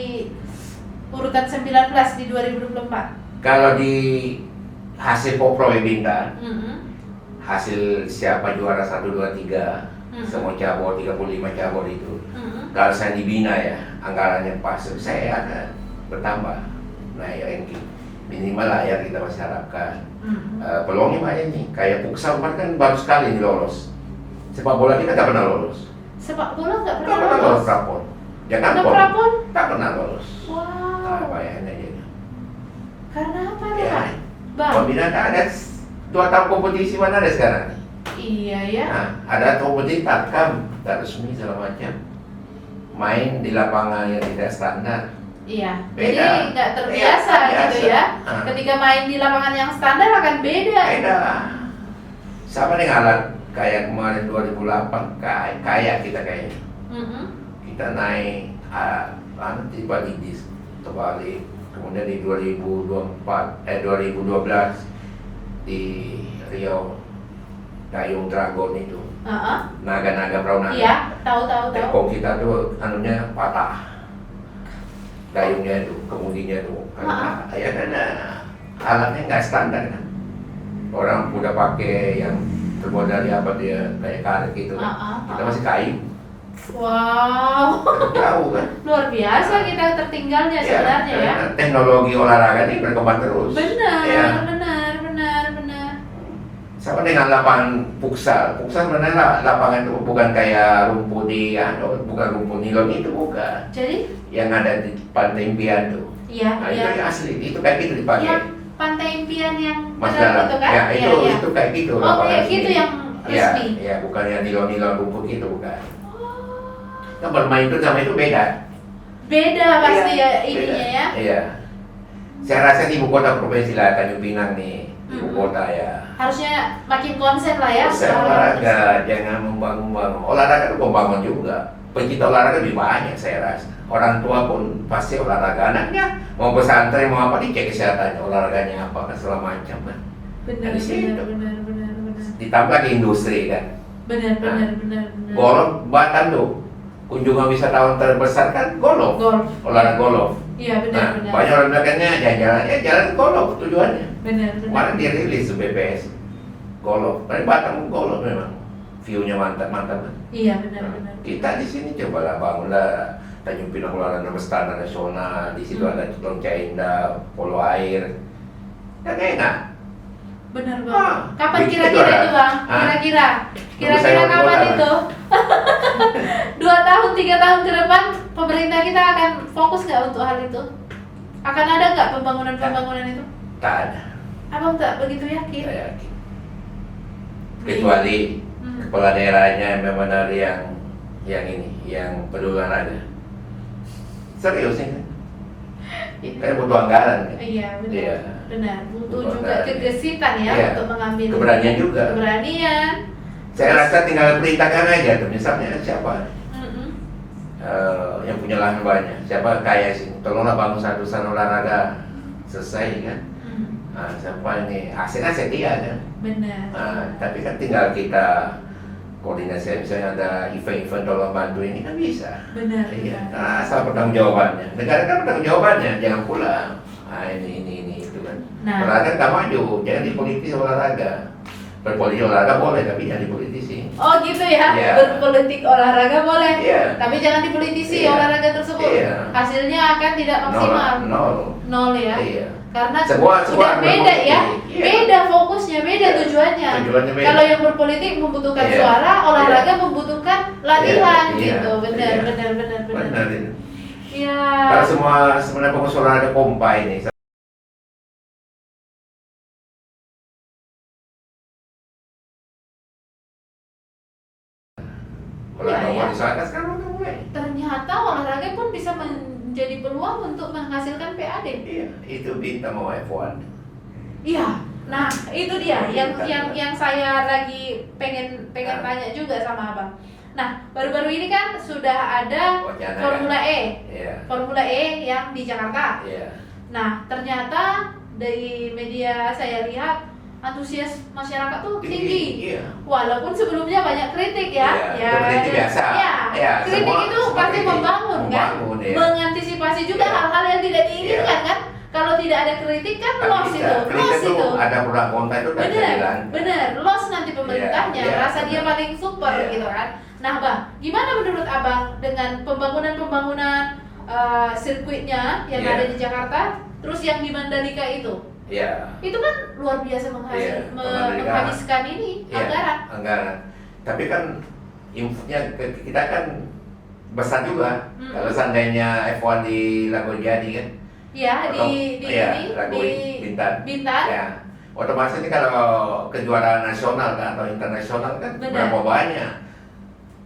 urutan 19 di 2024. Kalau di hasil Poprov Bintan, Mm-mm. hasil siapa juara 1, 2, 3, semua cabur 35 cabur itu. Kalau saya dibina ya, anggarannya pas, saya akan bertambah naik ranking. minimal lah ya kita masih harapkan. Peluangnya banyak nih, kayak futsal kan baru sekali nih lolos. Sepak bola kita nggak pernah lolos. Sepak bola nggak Nggak pernah pernah lolos lolos. prapon. Jangan Nggak pon, prapon? nggak pernah lolos. Wow. Nah, bayangin aja. Karena apa Ya, Pak? Bang? pembinaan ada 2 tahun kompetisi mana ada sekarang? Iya ya. Nah, ada kompetisi tarkam, tak resmi segala macam. Main di lapangan yang tidak standar. Iya. Beda. Jadi nggak terbiasa Iya, gitu biasa. ya. Ah. Ketika main di lapangan yang standar akan beda. Beda. Sama dengan alat kayak kemarin 2008 kayak kita kayaknya. Mhm. Kita naik tiba di terbalik, kemudian di 2012 di Riau Dayung Dragon itu Heeh. naga perahu naga. Iya, tahu. Tekong kita tuh anunya patah, dayungnya itu, kemudinya itu karena ya karena alatnya nggak standar kan. Orang udah pakai yang terbuat dari apa dia kayak karet gitu kan. Kita masih kayu. Wow. Jauh kan. Luar biasa kita tertinggalnya sebenarnya ya. Karena teknologi olahraga ini berkembang terus. Benar, Ya. benar. Sama dengan lapangan futsal. Futsal sebenarnya lapangan itu bukan kayak rumput bukan rumput nilon itu bukan. Jadi, Yang ada di Pantai Impian tuh. iya, Nah, iya. itu yang asli, itu kayak gitu dipakai. Yang Pantai Impian yang Mas benar Dalam. itu kan? Ya, Iya, itu iya. itu kayak gitu. Oh, lapangan kayak asli. gitu yang Iya, resmi. iya, bukan yang nilon rumput gitu bukan. Nah, bermain itu sama itu beda. Beda pasti Iya, ya ininya beda. ya. Iya. Saya rasa di ibu kota provinsi lah Tanjung Pinang nih, ibu kota ya. Harusnya makin konsen lah ya. Saya olahraga, jangan membangun. Olahraga itu pembangun juga. Pencinta olahraga lebih banyak saya rasa. Orang tua pun pasti olahraga. Anaknya mau pesantren mau apa dicek kesehatannya, olahraganya apa kan segala macam kan. Benar. Dari situ. Benar. Ditambah ke industri kan. Benar. Golf Batam tuh kunjungan wisatawan terbesar kan golf. Golf. Olahraga golf. Iya, benar. Nah, banyak orang bilangnya jalan golf tujuannya. Benar. Kemarin dirilis BPS golf. Dari Batam golf memang view-nya mantap kan. Iya, benar. Kita di sini cobalah bangunlah Tanjung Pinang olahraga berstandar nasional. Di situ ada lonca indah, polo air. Kan enak. Benar Bang. Kapan bikin kira-kira juara. itu Bang? Kira-kira saya kapan bola. itu? 2 tahun, 3 tahun ke depan pemerintah kita akan fokus nggak untuk hal itu? Akan ada nggak pembangunan itu? Tak ada. Abang tak begitu yakin? Saya yakin. Kecuali kepala daerahnya memang dari yang peduli olahraga. Serius ini. Kayak butuh anggaran. Kan? Iya, benar. Iya. Benar. Butuh Butuh juga anggaran. kegesitan ya Iya. untuk mengambil Keberanian juga. Keberanian. Saya rasa tinggal perintahkan aja tuh. Misalnya siapa Mm-mm. yang punya lahan banyak, siapa kaya sini, tolonglah bangun satu sana olahraga selesai kan. Nah, siapa ini aset dia kan. Benar. Tapi kan tinggal kita koordinasi, misalnya ada event-event tolong bantu ini kan bisa. Benar. Iya. Nah, asal pertanggung jawabannya. Negara kan pertanggung jawabannya, jangan pulang. Ini itu kan. Nah. Olahraga nggak maju, jangan dipolitisi olahraga. Berpolitik olahraga boleh, tapi jangan dipolitisi. Oh gitu ya, Iya. berpolitik olahraga boleh, Iya. tapi jangan dipolitisi Iya. olahraga tersebut. Iya. Hasilnya akan tidak maksimal. Nol. Ya. Iya. Karena Sebuah sudah beda ya, iya. beda fokusnya, beda Iya. tujuannya. Tujuannya beda. Kalau yang berpolitik membutuhkan Iya. suara, olahraga Iya. membutuhkan latihan Iya. gitu. Benar, Iya. benar. Benar itu. Iya. Kalau semua sebenarnya fokus olahraga pompa ini. Olahraga Iya, iya. masyarakat sekarang udah mulai. Ternyata olahraga pun bisa menjadi peluang untuk menghasilkan PAD. Iya, itu Bintang mau F1. Iya, nah itu dia yang saya lagi pengen tanya juga sama abang. Nah baru-baru ini kan sudah ada Wacana, Formula kan? E, Iya. Formula E yang di Jakarta. Iya. Nah ternyata dari media saya lihat antusias masyarakat tuh tinggi. Iya. Walaupun sebelumnya banyak kritik ya. Iya, itu kritik biasa. Ya, Iya, kritik semua- itu semua pasti kritik. membangun kan, Membangun, iya. mengantisipasi juga Iya. hal-hal yang tidak diinginkan Iya. kan. Kalau tidak ada kritik kan Kan loss bisa. itu, Kritik loss tuh itu. ada pro kontra itu kan bisa Bener, bilang. bener, loss nanti pemerintahnya, Iya, iya, rasa dia bener. paling super Iya. gitu kan. Nah bang, gimana menurut abang dengan pembangunan sirkuitnya yang Iya. ada di Jakarta Terus yang di Mandalika itu Iya. kan luar biasa Iya, Mandalika. menghabiskan ini Iya, anggaran. Tapi kan infonya kita kan besar juga. Kalau seandainya F1 di Lago Jadi kan. Iya, Lago di Bintan. Bintan. Ya. Otomatis ini kalau kejuaraan nasional kan atau internasional kan Benar. berapa banyak.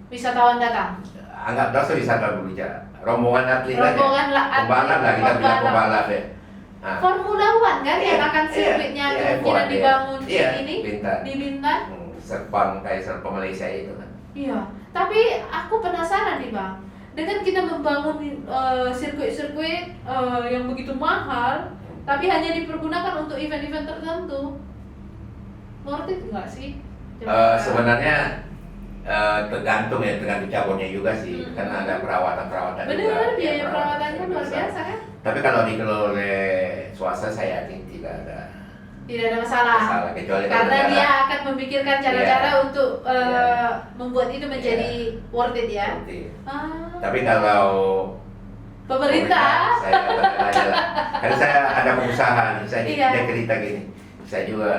Wisatawan datang. Anggap dosa wisata dulu bicara. Rombongan atlet Rombongan aja. Pembalap lah kita bilang pembalap ya. Nah, Formula One kan yang akan sirkuitnya kemungkinan F1, dibangun iya. di ini Bintan. di Bintan. Serpang kayak Serpang Malaysia itu kan. Iya, tapi aku penasaran nih Bang, dengan kita membangun sirkuit-sirkuit yang begitu mahal, tapi hanya dipergunakan untuk event-event tertentu, worth it nggak sih? Sebenarnya tergantung cabangnya juga sih, karena ada perawatan juga. Benar, biaya Ya, perawatannya luar biasa kan? Tapi kalau dikelola oleh swasta saya yakin tidak ada Tidak ada masalah. kecuali kalau Karena negara- dia akan memikirkan cara-cara Iya. untuk Iya. membuat itu menjadi worth it ya. Seperti- Ah, Tapi kalau pemerintah. saya tanya lah. Karena saya ada pengusaha nih, saya Iya. dia cerita gini. Saya juga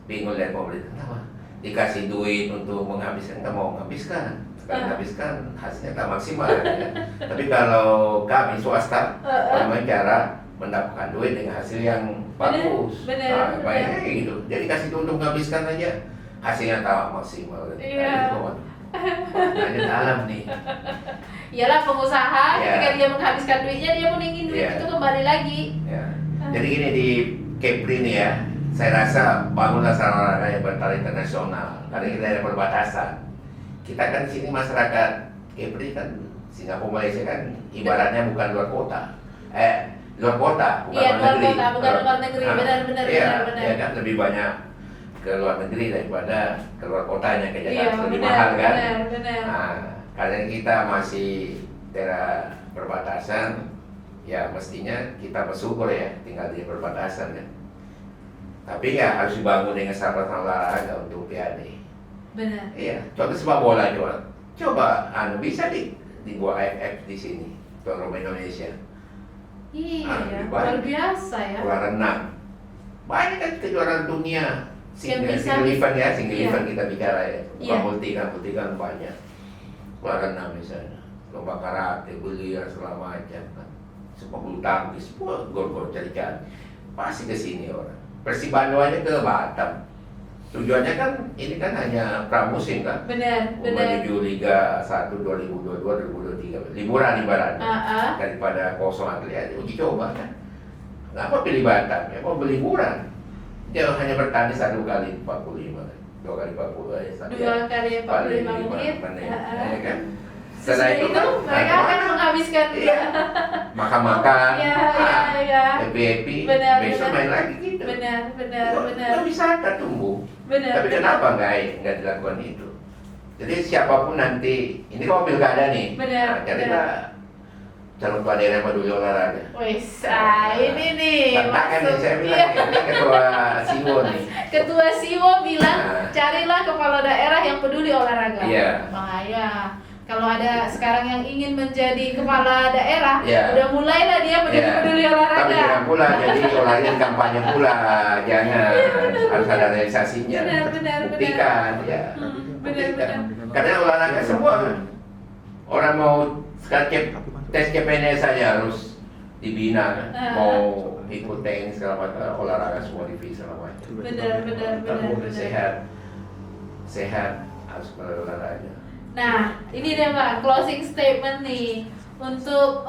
bingung lihat pemerintah. Kenapa? Dikasih duit untuk menghabiskan, nggak mau menghabiskan. Sekali menghabiskan hasilnya tak maksimal. Ya. Tapi kalau kami swasta, bagaimana cara mendapatkan duit dengan hasil yang bagus. Benar, Baiknya kayak gitu. Jadi kasih duit untuk menghabiskan aja, hasilnya tak maksimal. Iya. Makanya dalam nih. Iyalah pengusaha Iya. ketika dia menghabiskan duitnya dia mau ingin duit Iya. itu kembali lagi. Ya. Jadi gini di Kepri nih ya, saya rasa bangunlah sarana olahraga yang bertaraf internasional. Karena kita ada perbatasan. Kita kan di sini masyarakat Kepri kan Singapura Malaysia kan ibaratnya bukan luar kota. Luar kota, bukan Iya, luar luar negeri. kota, bukan luar negeri. Benar. Iya, ya kan lebih banyak ke luar negeri daripada ke luar kotanya ke Jakarta lebih mahal kan. Benar. Nah, karena kita masih daerah perbatasan, ya mestinya kita bersyukur ya tinggal di perbatasan kan. Tapi ya harus dibangun dengan sarana olahraga untuk PAD. Benar. Iya, contoh sepak bola coba bisa dibuat AFF di sini, tuan rumah Indonesia. Iya, lebih luar baik. biasa ya. Bola renang, banyak kan kejuaraan dunia. Yang bisa Single event ya, single iya. event kita bicara ya, bukan Iya. multi kan banyak. Bola renang misalnya, lomba karate, biliar segala macam kan, sepak bulu tangkis, gol-gol cari-cari, pasti ke sini orang. Persib Bandung aja ke Batam. Tujuannya kan ini kan hanya pramusim kan. Benar. Menuju Liga 1 2022-2023 liburan ibaratnya daripada kosong atlet uji coba kan. Kenapa pilih Batam? Ya mau berliburan. Dia hanya bertanding 1 kali 45 kan. 2 kali 40 aja. 2 kali 45 menit. Ya kan? Setelah itu mereka akan menghabiskan makan-makan, ya. happy, Benar, besok benar. main lagi gitu. Benar. Itu wisata tumbuh. Benar. Tapi kenapa nggak dilakukan itu? Jadi siapapun nanti, ini kok pilkada nih. Benar, Nah, carilah calon kepala daerah yang peduli olahraga. Wes, ini nih Tantangan nih, saya bilang Iya. ini ketua Siwo nih. Ketua Siwo bilang Nah. carilah kepala daerah yang peduli olahraga. Iya. Bahaya. Kalau ada sekarang yang ingin menjadi kepala daerah, Iya. udah mulailah dia peduli olahraga. Tapi jangan pula jadi olahraga kampanye pula, jangan harus ada realisasinya. Benar. Buktikan, ya. Benar. Buktikan. Karena olahraga semua orang mau sekarang tes CPNS saja harus dibina kan. Mau ikut teknik segala macam olahraga semua divisi segala macam. Benar. Tapi sehat harus berolahraga. Nah, ini deh Mbak, closing statement nih untuk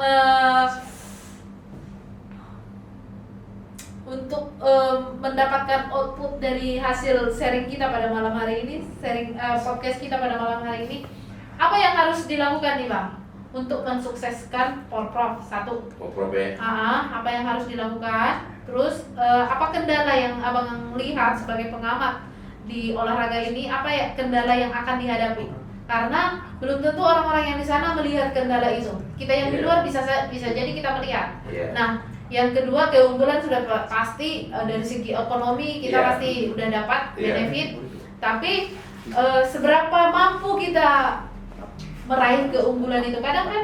mendapatkan output dari hasil sharing kita pada malam hari ini, sharing podcast kita pada malam hari ini. Apa yang harus dilakukan nih Bang untuk mensukseskan Porprov 1? Porprov ya. Apa yang harus dilakukan? Terus apa kendala yang Abang lihat sebagai pengamat di olahraga ini? Apa ya kendala yang akan dihadapi? Karena belum tentu orang-orang yang di sana melihat kendala itu. Kita yang di luar bisa jadi kita melihat. Nah, yang kedua keunggulan sudah pasti dari segi ekonomi kita pasti udah dapat benefit. Tapi seberapa mampu kita meraih keunggulan itu? Kadang kan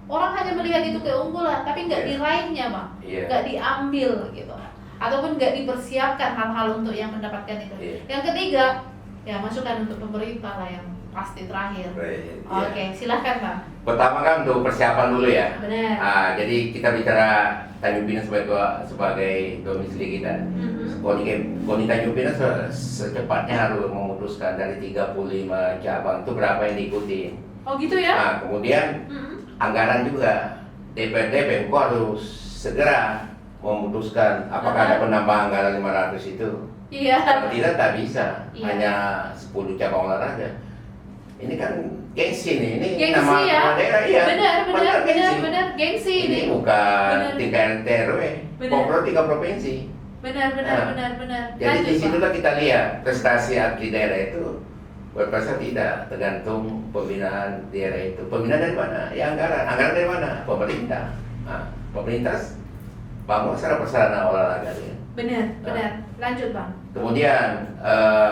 orang hanya melihat itu keunggulan, tapi nggak Iya. diraihnya bang, Iya. nggak diambil gitu, ataupun nggak dipersiapkan hal-hal untuk yang mendapatkan itu. Iya. Yang ketiga, ya masukan untuk pemerintah lah yang pasti terakhir. Iya. Oke, silahkan bang. Pertama kan untuk persiapan dulu ya. Benar. Jadi kita bicara Tanjung Pinang sebagai domisili kita. KONI Tanjung Pinang secepatnya harus memutuskan dari 35 cabang itu berapa yang diikuti. Oh gitu ya? Nah, kemudian anggaran juga DPRD Pemko harus segera memutuskan apakah ada penambahan anggaran 500 itu. Iya. Kalau tidak tak bisa, Iya. hanya 10 cabang olahraga. Ini kan gengsi nih, ini Gengsi nama ya? daerah iya. Benar, gengsi Ini ini. bukan Benar. tingkat RT RW, Benar. Kopro 3 provinsi. Benar. Jadi Lanjut, di Bang. situlah kita lihat prestasi atlet daerah itu berprestasi tidak tergantung pembinaan daerah itu. Pembinaan dari mana? Ya anggaran dari mana? Pemerintah. Nah, pemerintah bangun secara prasarana olahraga ya. Benar. Lanjut bang. Kemudian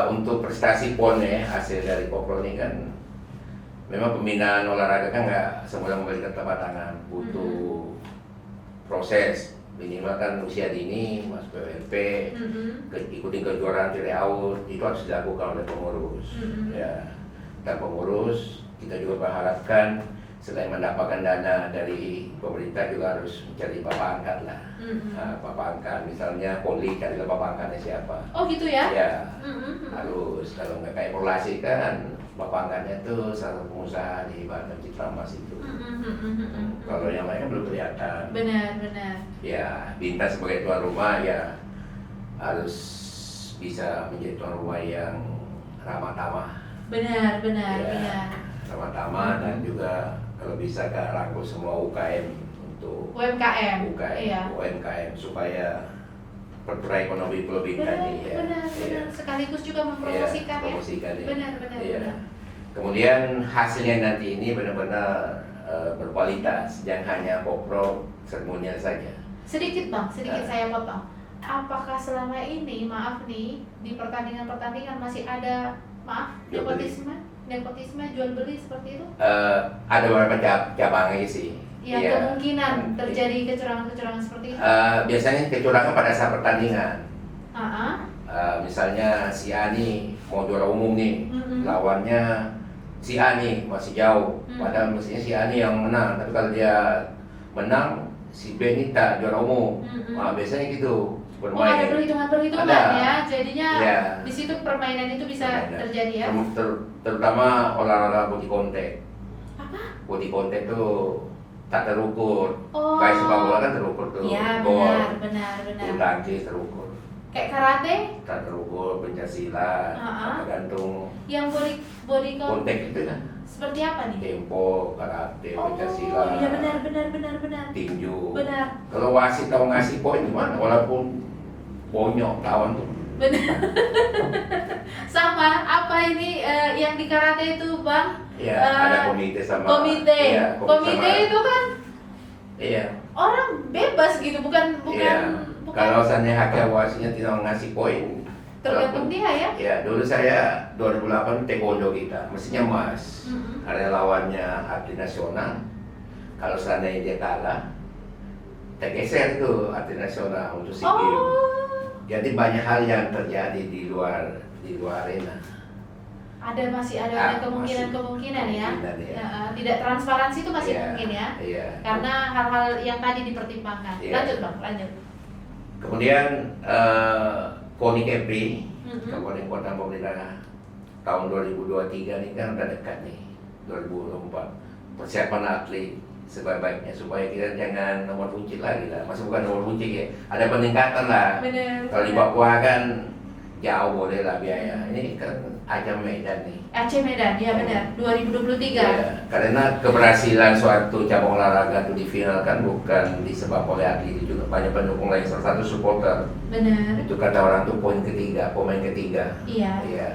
untuk prestasi PON ya, hasil dari Kopro ini kan memang pembinaan olahraga kan nggak semudah memberikan telapak tangan, butuh proses. Minimal kan usia dini, masuk PWP, ikutin kejuaraan tryout, itu harus dilakukan oleh pengurus. Ya, dan pengurus kita juga berharapkan selain mendapatkan dana dari pemerintah juga harus mencari bapak angkat lah. Bapak angkat misalnya poli carilah bapak angkatnya siapa. Oh gitu ya? Ya, harus kalau nggak kayak Polasi kan bapak angkatnya tuh salah satu pengusaha di Batam Citra Mas itu. Kalau yang lainnya belum kelihatan. Benar. Ya, Bintan sebagai tuan rumah ya harus bisa menjadi tuan rumah yang ramah tamah. Benar. Ramah tamah dan juga kalau bisa kan rangkul semua UKM untuk UMKM. Iya. UMKM supaya perputaran ekonomi Pulau Bintan ini ya. Benar. Sekaligus juga mempromosikan ya. Promosikan ya. Benar. Kemudian hasilnya nanti ini benar-benar berkualitas, jangan hanya Kopro seremonial saja. Sedikit bang, saya potong. Apakah selama ini, maaf nih, di pertandingan masih ada, Jual beli. nepotisme, jual beli seperti itu? Ada beberapa cabangnya sih. Yang Iya. kemungkinan terjadi kecurangan-kecurangan seperti itu? Biasanya kecurangan pada saat pertandingan. Misalnya si Ani mau juara umum nih, lawannya si Ani masih jauh, padahal mestinya si Ani yang menang. Tapi kalau dia menang, si Benita juara umum. Biasanya gitu Oh, bermain. ada perhitungan Ada. ya, jadinya Iya. di situ permainan itu bisa terjadi ya? Terutama olahraga body contact. Apa? Body contact tuh tak terukur. Oh. Kayak sepak bola kan terukur tuh. Iya, Gol, benar. bulu tangkis terukur. Kayak karate, Tak terukur, pencaksilat, tergantung yang body kontak itu kan. seperti apa nih? Tempo, karate, Oh, pencaksilat, iya benar. tinju. Benar. Kalau wasit tahu ngasih poin gimana? Walaupun bonyok lawan tuh. Benar. Sama apa ini yang di karate itu bang? Iya, ada komite sama. Komite. Iya, Komite sama- itu kan Iya. orang bebas gitu, bukan. Iya. Kalau seandainya hakim wasitnya tidak ngasih poin, tergantung dia ya. ya dulu saya 2008 taekwondo kita, mestinya emas. Karena lawannya atlet nasional. Kalau seandainya dia kalah, tergeser itu atlet nasional untuk SEA Games. Jadi banyak hal yang terjadi di luar arena. Masih ada kemungkinan ya. Kemungkinan, ya. Ya, tidak transparansi itu masih Iya, mungkin ya. Iya. Karena hal-hal yang tadi dipertimbangkan. Iya. Lanjut bang, lanjut. Kemudian KONI Kepri, Mhm. Kabupaten Kota Pemerintah tahun 2023 ini kan udah dekat nih, 2024. Persiapan atlet sebaik-baiknya supaya kita jangan nomor buncit lagi lah. Masih bukan nomor buncit ya, ada peningkatan lah. Benar. Kalau di Papua kan jauh boleh lah biaya. Ini kan Aceh Medan nih. Aceh Medan, ya benar. 2023. Ya, karena keberhasilan suatu cabang olahraga itu difinalkan bukan disebabkan oleh atlet, itu juga banyak pendukung lain, salah satu supporter. Benar. Itu kata orang tuh pemain ketiga. Iya. Iya.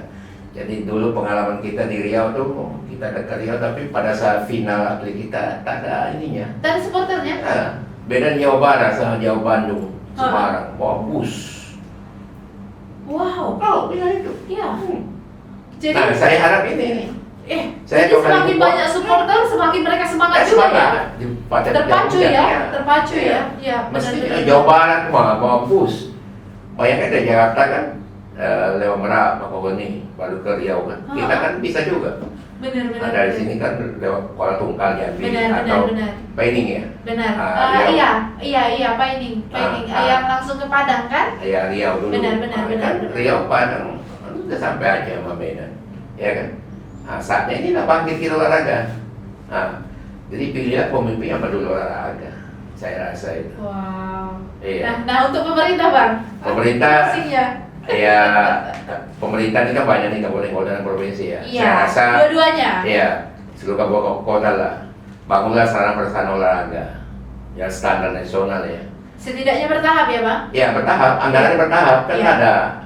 Jadi dulu pengalaman kita di Riau tuh kita dekat Riau, tapi pada saat final atlet kita tak ada ininya. Tadi supporternya? Nah, beda Jawa Barat sama Jawa Bandung, Semarang, bagus. Wow. Oh, iya itu. Iya. Jadi, nah, saya harap ini nih, Jadi semakin banyak supporter, semakin mereka semangat juga ya. Terpacu ya. Ya, mesti Jawa Barat mau push. Bayangkan dari Jakarta kan lewat Merak, Bakauheni, baru ke Riau kan. Kita kan bisa juga. Benar. Dari sini kan lewat Kuala Tungkal Jambi atau Paining ya. Benar. Iya, Paining. Yang langsung ke Padang kan? Iya, Riau dulu. Benar. Kan Riau Padang udah sampai aja sama Medan. Ya kan? Nah, saatnya ini bangkit kita olahraga. Nah, jadi pilihlah pemimpin yang peduli olahraga. Saya rasa itu. Wow. Iya. Nah, untuk pemerintah Bang. Pemerintah. Ya, pemerintah ini kan banyak nih kabupaten dan provinsi ya. Iya. Saya rasa. Dua-duanya. Iya. Seluruh kabupaten kota lah. Bangunlah sarana prasarana olahraga. Ya standar nasional ya. Setidaknya bertahap ya Bang? Iya bertahap. Anggarannya bertahap kan Ya.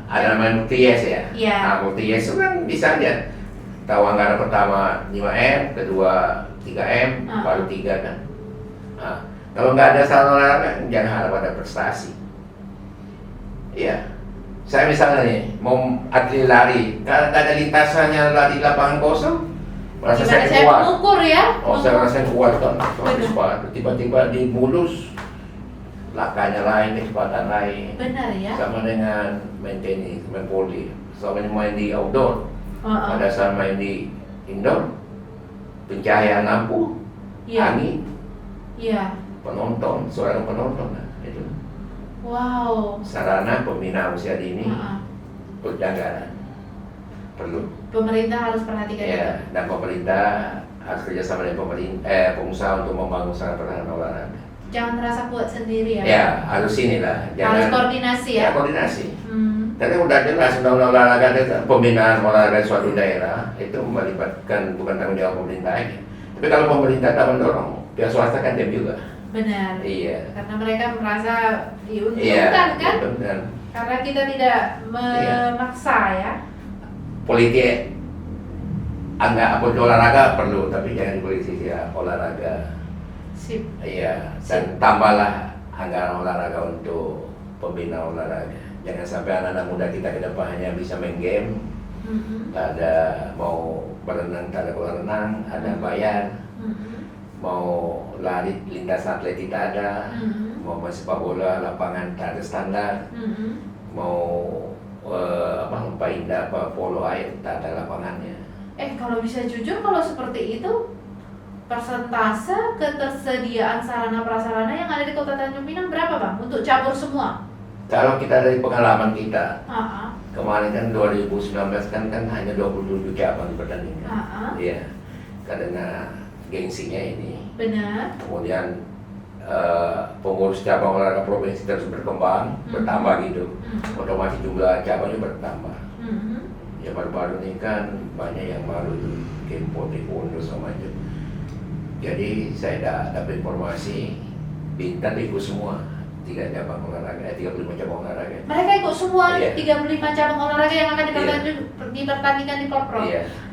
ada namanya multi-yes ya. Iya. Nah multi-yes itu kan bisa aja. Tahu anggaran pertama 5M, kedua 3M, baru 3 kan. Nah, kalau nggak ada sarana olahraga, jangan harap ada prestasi. Iya. Saya misalnya nih, mau atlet lari, kalau nggak ada lintasannya lari di lapangan kosong, merasa saya kuat. mengukur ya? Saya rasa kuat kan, tiba-tiba di mulus, lakanya lain, kecepatan lain. Benar ya? Sama dengan main tenis, main volley, sama main di outdoor. Pada saat main di indoor, pencahayaan lampu, angin, penonton, suara penonton, itu. Wow. Sarana pembina usia dini, anggaran perlu. Pemerintah harus perhatikan itu. Dan pemerintah harus kerjasama dengan pengusaha untuk membangun sarana prasarana olahraga. Jangan merasa kuat sendiri ya. Ya, harus inilah. Harus koordinasi ya. Koordinasi. Karena udah jelas undang-undang olahraga itu pembinaan olahraga suatu daerah itu melibatkan bukan tanggung jawab pemerintah aja. Tapi kalau pemerintah tak mendorong, pihak swasta kan diam juga. Benar. Iya. Karena mereka merasa diuntungkan kan? Benar. Karena kita tidak memaksa ya. Politik apa olahraga perlu, tapi jangan politisi ya olahraga. Sip. Iya. Dan tambahlah anggaran olahraga untuk pembina olahraga. Jangan sampai anak-anak muda kita ke depan hanya bisa main game, ada mau berenang, tak ada kolam renang, ada bayar, mau lari lintas atlet tidak ada, mau main sepak bola lapangan tak ada standar, mau lompat indah polo air tak ada lapangannya. Kalau bisa jujur, kalau seperti itu persentase ketersediaan sarana prasarana yang ada di Kota Tanjung Pinang berapa Bang untuk cabur semua? Kalau kita dari pengalaman kita, kemarin kan 2019 kan hanya 27 cabang dipertandingkan. Iya, karena gengsinya ini. Benar. Kemudian pengurus cabang olahraga provinsi terus berkembang, bertambah gitu. Otomatis jumlah cabangnya bertambah. Ya baru-baru ini kan banyak yang baru tuh, Kempo, Taekwondo sama aja. Jadi saya dapat informasi Bintan ikut semua. 35 cabang olahraga. Mereka ikut semua 35 cabang olahraga yang akan dipertandingkan di Porprov.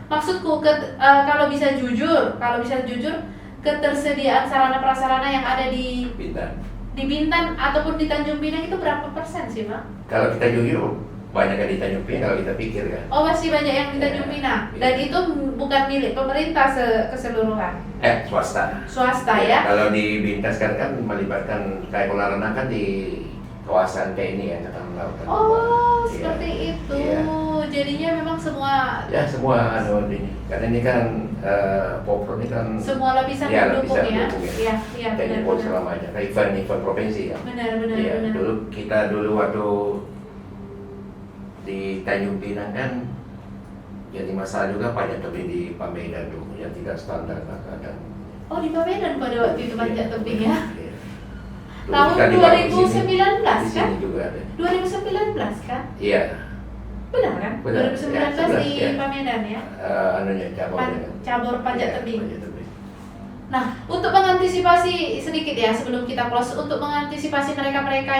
Maksudku kalau bisa jujur, ketersediaan sarana prasarana yang ada di Bintan ataupun di Tanjung Pinang itu berapa persen sih, Bang? Kalau kita jujur banyak yang di Tanjung Pinang kalau kita pikir kan. Oh, masih banyak yang di Tanjung Pinang. Dan itu bukan milik pemerintah keseluruhan. Swasta ya. Kalau di Bintan sekarang kan melibatkan kayak kolam renang kan di kawasan TNI Angkatan Laut. Oh, seperti itu. Jadinya memang semua semua ini. Karena ini kan Porprov ini kan semua lapisan mendukung ya. Iya, TNI Polri selamanya. Kayak event provinsi kan. Benar. Dulu waktu di Tanjung Pinang kan jadi masalah juga panjat tebing di Pamedan tuh yang tidak standar kadang. Oh, di Pamedan pada waktu itu panjat tebing ya? Tahun 2019 kan? Di sini juga ada. 2019 kan? Iya. Benar kan? Benar. 2019 di Pamedan ya? Cabur panjat tebing. Nah, untuk mengantisipasi sedikit ya sebelum kita close, untuk mengantisipasi mereka-mereka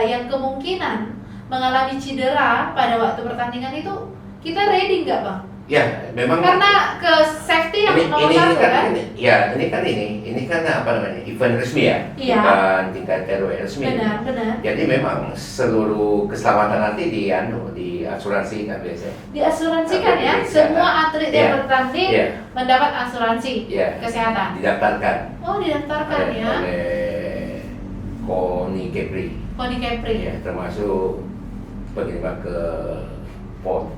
yang kemungkinan mengalami cedera pada waktu pertandingan itu, kita ready nggak Bang? Ya, memang Karena ke safety yang nomor ini satu kan, kan? ini kan apa namanya, event resmi ya, Iya. bukan tingkat RW resmi. Benar. Jadi memang seluruh keselamatan nanti di asuransi kan biasanya. Diasuransikan ya, Asuransi semua kesehatan. atlet Iya. yang bertanding Iya. mendapat asuransi Iya. kesehatan. Didaftarkan Oh, didaftarkan ya. oleh KONI Kepri. Koni Kepri. Ya, termasuk pengiriman ke PON.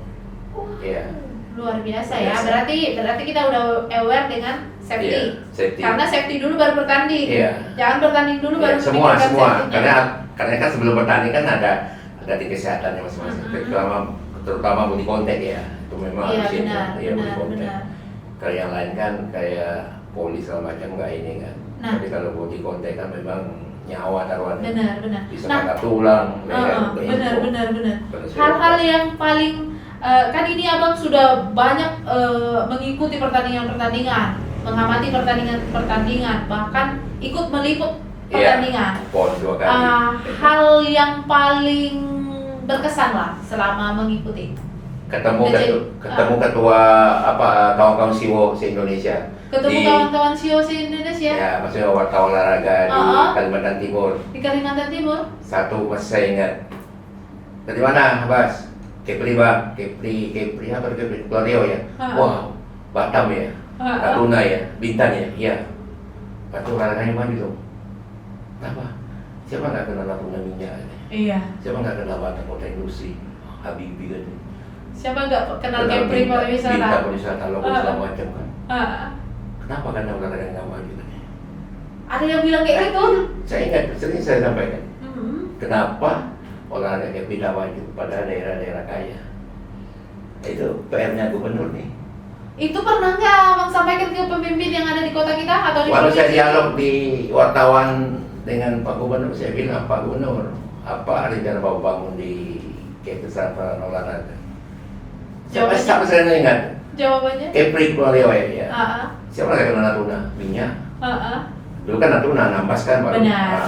Wah, Iya. luar biasa ya. Biasa. Berarti kita udah aware dengan safety. Iya, safety. Karena safety dulu baru bertanding. Iya. Jangan bertanding dulu Ya, baru semua memikirkan safety-nya. karena kan sebelum bertanding kan ada tim kesehatannya masing-masing. Terutama body contact ya, itu memang Iya, harus benar, ya, body benar, contact. benar. Kalau yang lain kan kayak polis segala macam nggak ini kan. Nah. Tapi kalau body contact kan memang nyawa taruhannya. Benar. Bisa Nah, patah tulang, leher, benar. Kalau saya- Hal-hal yang paling kan ini abang sudah banyak mengikuti pertandingan, mengamati pertandingan, bahkan ikut meliput Iya, pertandingan. PON 2 kali. Hal yang paling berkesan lah selama mengikuti. ketemu ketua apa kawan-kawan siwo se Indonesia. Ketemu kawan-kawan CEO se-Indonesia Ya, maksudnya wartawan olahraga di Kalimantan Timur. di Kalimantan Timur. Satu masih saya ingat. Dari mana, Bas? Kepri bang, Kepri apa Kepri? Klorio ya. Wow, Batam ya, Natuna ya, Bintan ya, iya. Batu olahraganya maju dong. Kenapa? Siapa nggak kenal Natuna minyak? Iya. Siapa nggak kenal Batam kota industri? Habibie kan. Siapa nggak kenal Kepri pariwisata? Bintan pariwisata, logo segala macam kan. Kenapa karena olahraga nggak maju kan? Ada yang bilang kayak gitu. Saya ingat, sering saya sampaikan. Mhm. Kenapa olahraga tidak maju pada daerah-daerah kaya? Itu PR-nya gubernur nih. Itu pernah nggak abang sampaikan ke pemimpin yang ada di kota kita atau di Waktu saya provinsi? dialog di wartawan dengan Pak Gubernur, saya bilang, Pak Gubernur, apa rencana Bapak bangun di kepesertaan olahraga? Jawabannya? Siapa saya ingat? Jawabannya? Kepri Klorio ya. Ah, Siapa nggak kenal Natuna? Minyak. ah. Dulu kan Natuna, Nambas kan baru. Benar.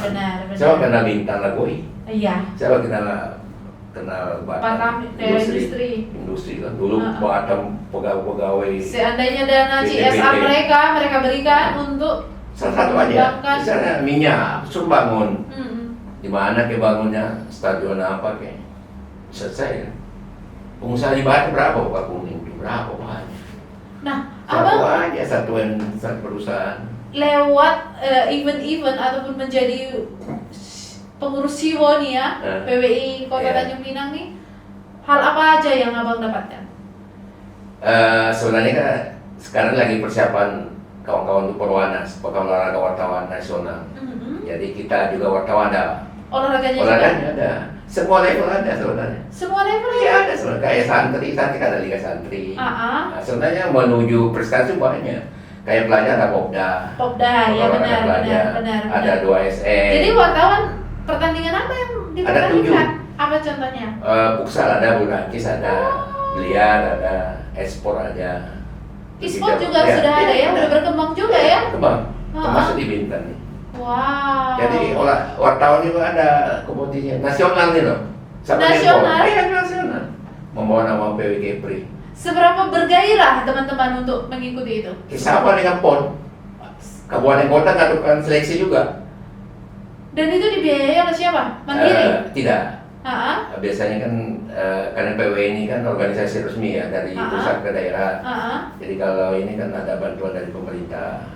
Siapa kenal Bintan Lagoi? Iya. Siapa kenal Batam, daerah industri kan dulu Batam pegawai Seandainya dana BPPT. CSR mereka berikan untuk salah satu aja mengembangkan. misalnya minyak suruh bangun Mm-mm. di mana ke bangunnya stadion apa ke selesai kan pengusaha di Batam berapa Pak Kuning berapa banyak Nah, satu abang aja satu perusahaan lewat event-event ataupun menjadi pengurus SIWO nih ya, PWI Kota Iya. Tanjung Pinang nih, hal apa aja yang abang dapatkan? Sebenarnya kan sekarang lagi persiapan kawan-kawan untuk Perwanas, Pekan Olahraga Wartawan Nasional. Mhm. Jadi kita juga wartawan ada, Olahraganya juga? olahraganya ada, semua level ada sebenarnya. Semua level Iya ya? ada sebenarnya kayak santri kan ada liga santri. Ah. Nah, sebenarnya menuju prestasi banyak. Kayak pelajar ada Popda. Popda, ya Olahraga benar. pelajar. Ada 2 SM. Jadi wartawan pertandingan apa yang dipertandingkan? 7. Apa contohnya? Futsal ada, bulu tangkis ada, biliar ada, e-sport ada. E-sport Begitu. juga sudah ada ya, udah berkembang juga ya? Berkembang. Ah. Termasuk di Bintan nih. Wow. Jadi wartawan juga ada kompetisinya nasional nih loh. Sama Nasional? Iya nasional. Membawa nama PW Kepri. Seberapa bergairah teman-teman untuk mengikuti itu? Sama dengan PON. Kabupaten kota ngadukan seleksi juga. Dan itu dibiayai oleh siapa? Mandiri? Tidak. Ah. Biasanya kan karena PW ini kan organisasi resmi ya dari pusat ke daerah. Jadi kalau ini kan ada bantuan dari pemerintah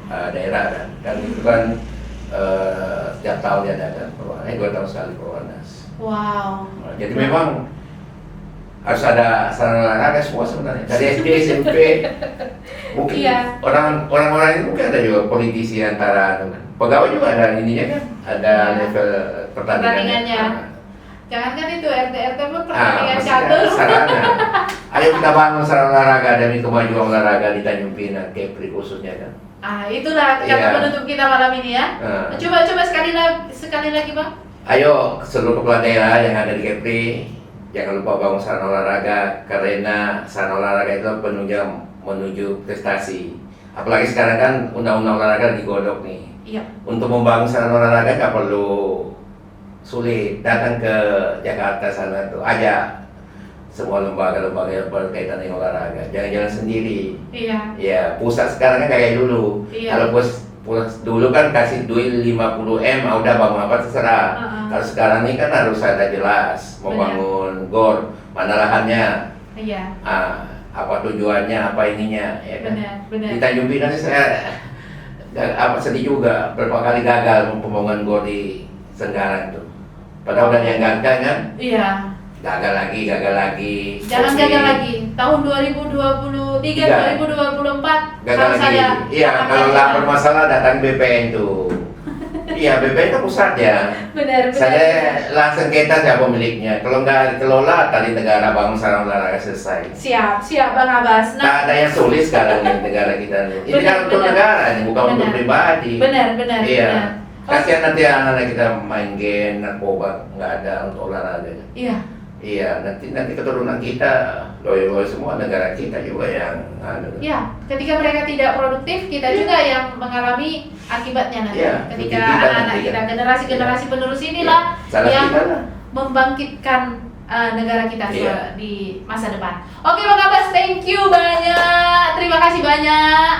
daerah kan itu kan setiap tahun diadakan perwanas, 2 tahun sekali perwanas. Wow. Jadi memang harus ada sarana olahraga semua sebenarnya dari SD SMP mungkin Iya. orang-orang itu mungkin ada juga politisi antara pegawai juga ada ininya kan ada level pertandingannya. Jangankan itu RT pun pertandingan maksudnya catur. sarana. Ayo kita bangun sarana olahraga demi kemajuan olahraga di Tanjung Pinang, Kepri khususnya kan. Itulah kata Iya. penutup kita malam ini ya. Coba sekali lagi Bang. Ayo seluruh kepala daerah yang ada di Kepri jangan lupa bangun sarana olahraga karena sarana olahraga itu menuju prestasi. Apalagi sekarang kan undang-undang olahraga digodok nih. Iya. Untuk membangun sarana olahraga nggak perlu sulit, datang ke Jakarta sana tuh aja semua lembaga-lembaga yang berkaitan dengan olahraga. Jangan jalan sendiri. Iya. Ya, pusat sekarang kan kayak dulu. Iya. Kalau pusat dulu kan kasih duit 50 M, udah bangun apa terserah. Kalau sekarang ini kan harus ada jelas, mau Benar. bangun gor, mana lahannya, Iya. apa tujuannya, apa ininya, ya kan? Benar. Di Tanjung Pinang saya sedih juga, berapa kali gagal pembangunan gor di Senggarang itu. Padahal udah dianggarkan kan, Iya. gagal lagi. Jangan Oke. gagal lagi. Tahun 2023, Iya. 2024 Gagal harus lagi. ada. Iya, kalau lapor masalah datang BPN tuh. Iya, BPN kan pusatnya. Benar. Saya langsung sengketa siapa pemiliknya. Kalau nggak dikelola tadi negara bangun sarana olahraga selesai. Siap Bang Abbas. Tak ada yang sulit sekarang di negara kita. Ini Benar, kan untuk benar. negara, ini bukan untuk Benar. pribadi. Benar. Iya. Oh, Kasihan nanti anak-anak kita main game, narkoba, nggak ada untuk olahraga. Iya. Iya, nanti keturunan kita, loyo semua negara kita juga yang Ya, ketika mereka tidak produktif, kita juga yang mengalami akibatnya nanti. Iya, Ketika kita anak-anak nanti kita, kan. generasi penerus inilah Salah yang kita lah. membangkitkan negara kita Iya. di masa depan. Oke Bang Abbas, thank you banyak. Terima kasih banyak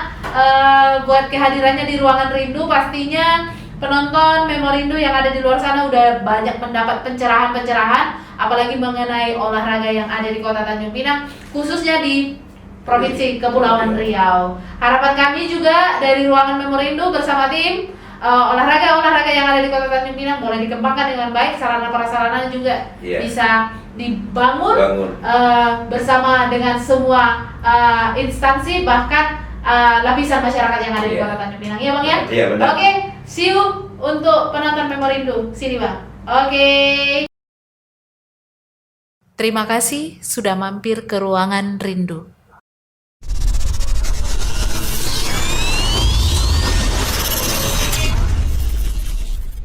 buat kehadirannya di Ruangan Rindu. Pastinya penonton Memorindu yang ada di luar sana udah banyak mendapat pencerahan-pencerahan, apalagi mengenai olahraga yang ada di Kota Tanjung Pinang, khususnya di Provinsi Kepulauan Riau. Harapan kami juga dari Ruangan Memorindu bersama tim olahraga yang ada di Kota Tanjung Pinang boleh dikembangkan dengan baik, sarana prasarana juga Iya. bisa dibangun Bangun. bersama dengan semua instansi, bahkan lapisan masyarakat yang ada di Iya. Kota Tanjung Pinang. Iya Bang ya? Iya, benar. Oke, see you untuk penonton Memorindu. Sini Bang. Oke. Terima kasih sudah mampir ke Ruangan Rindu.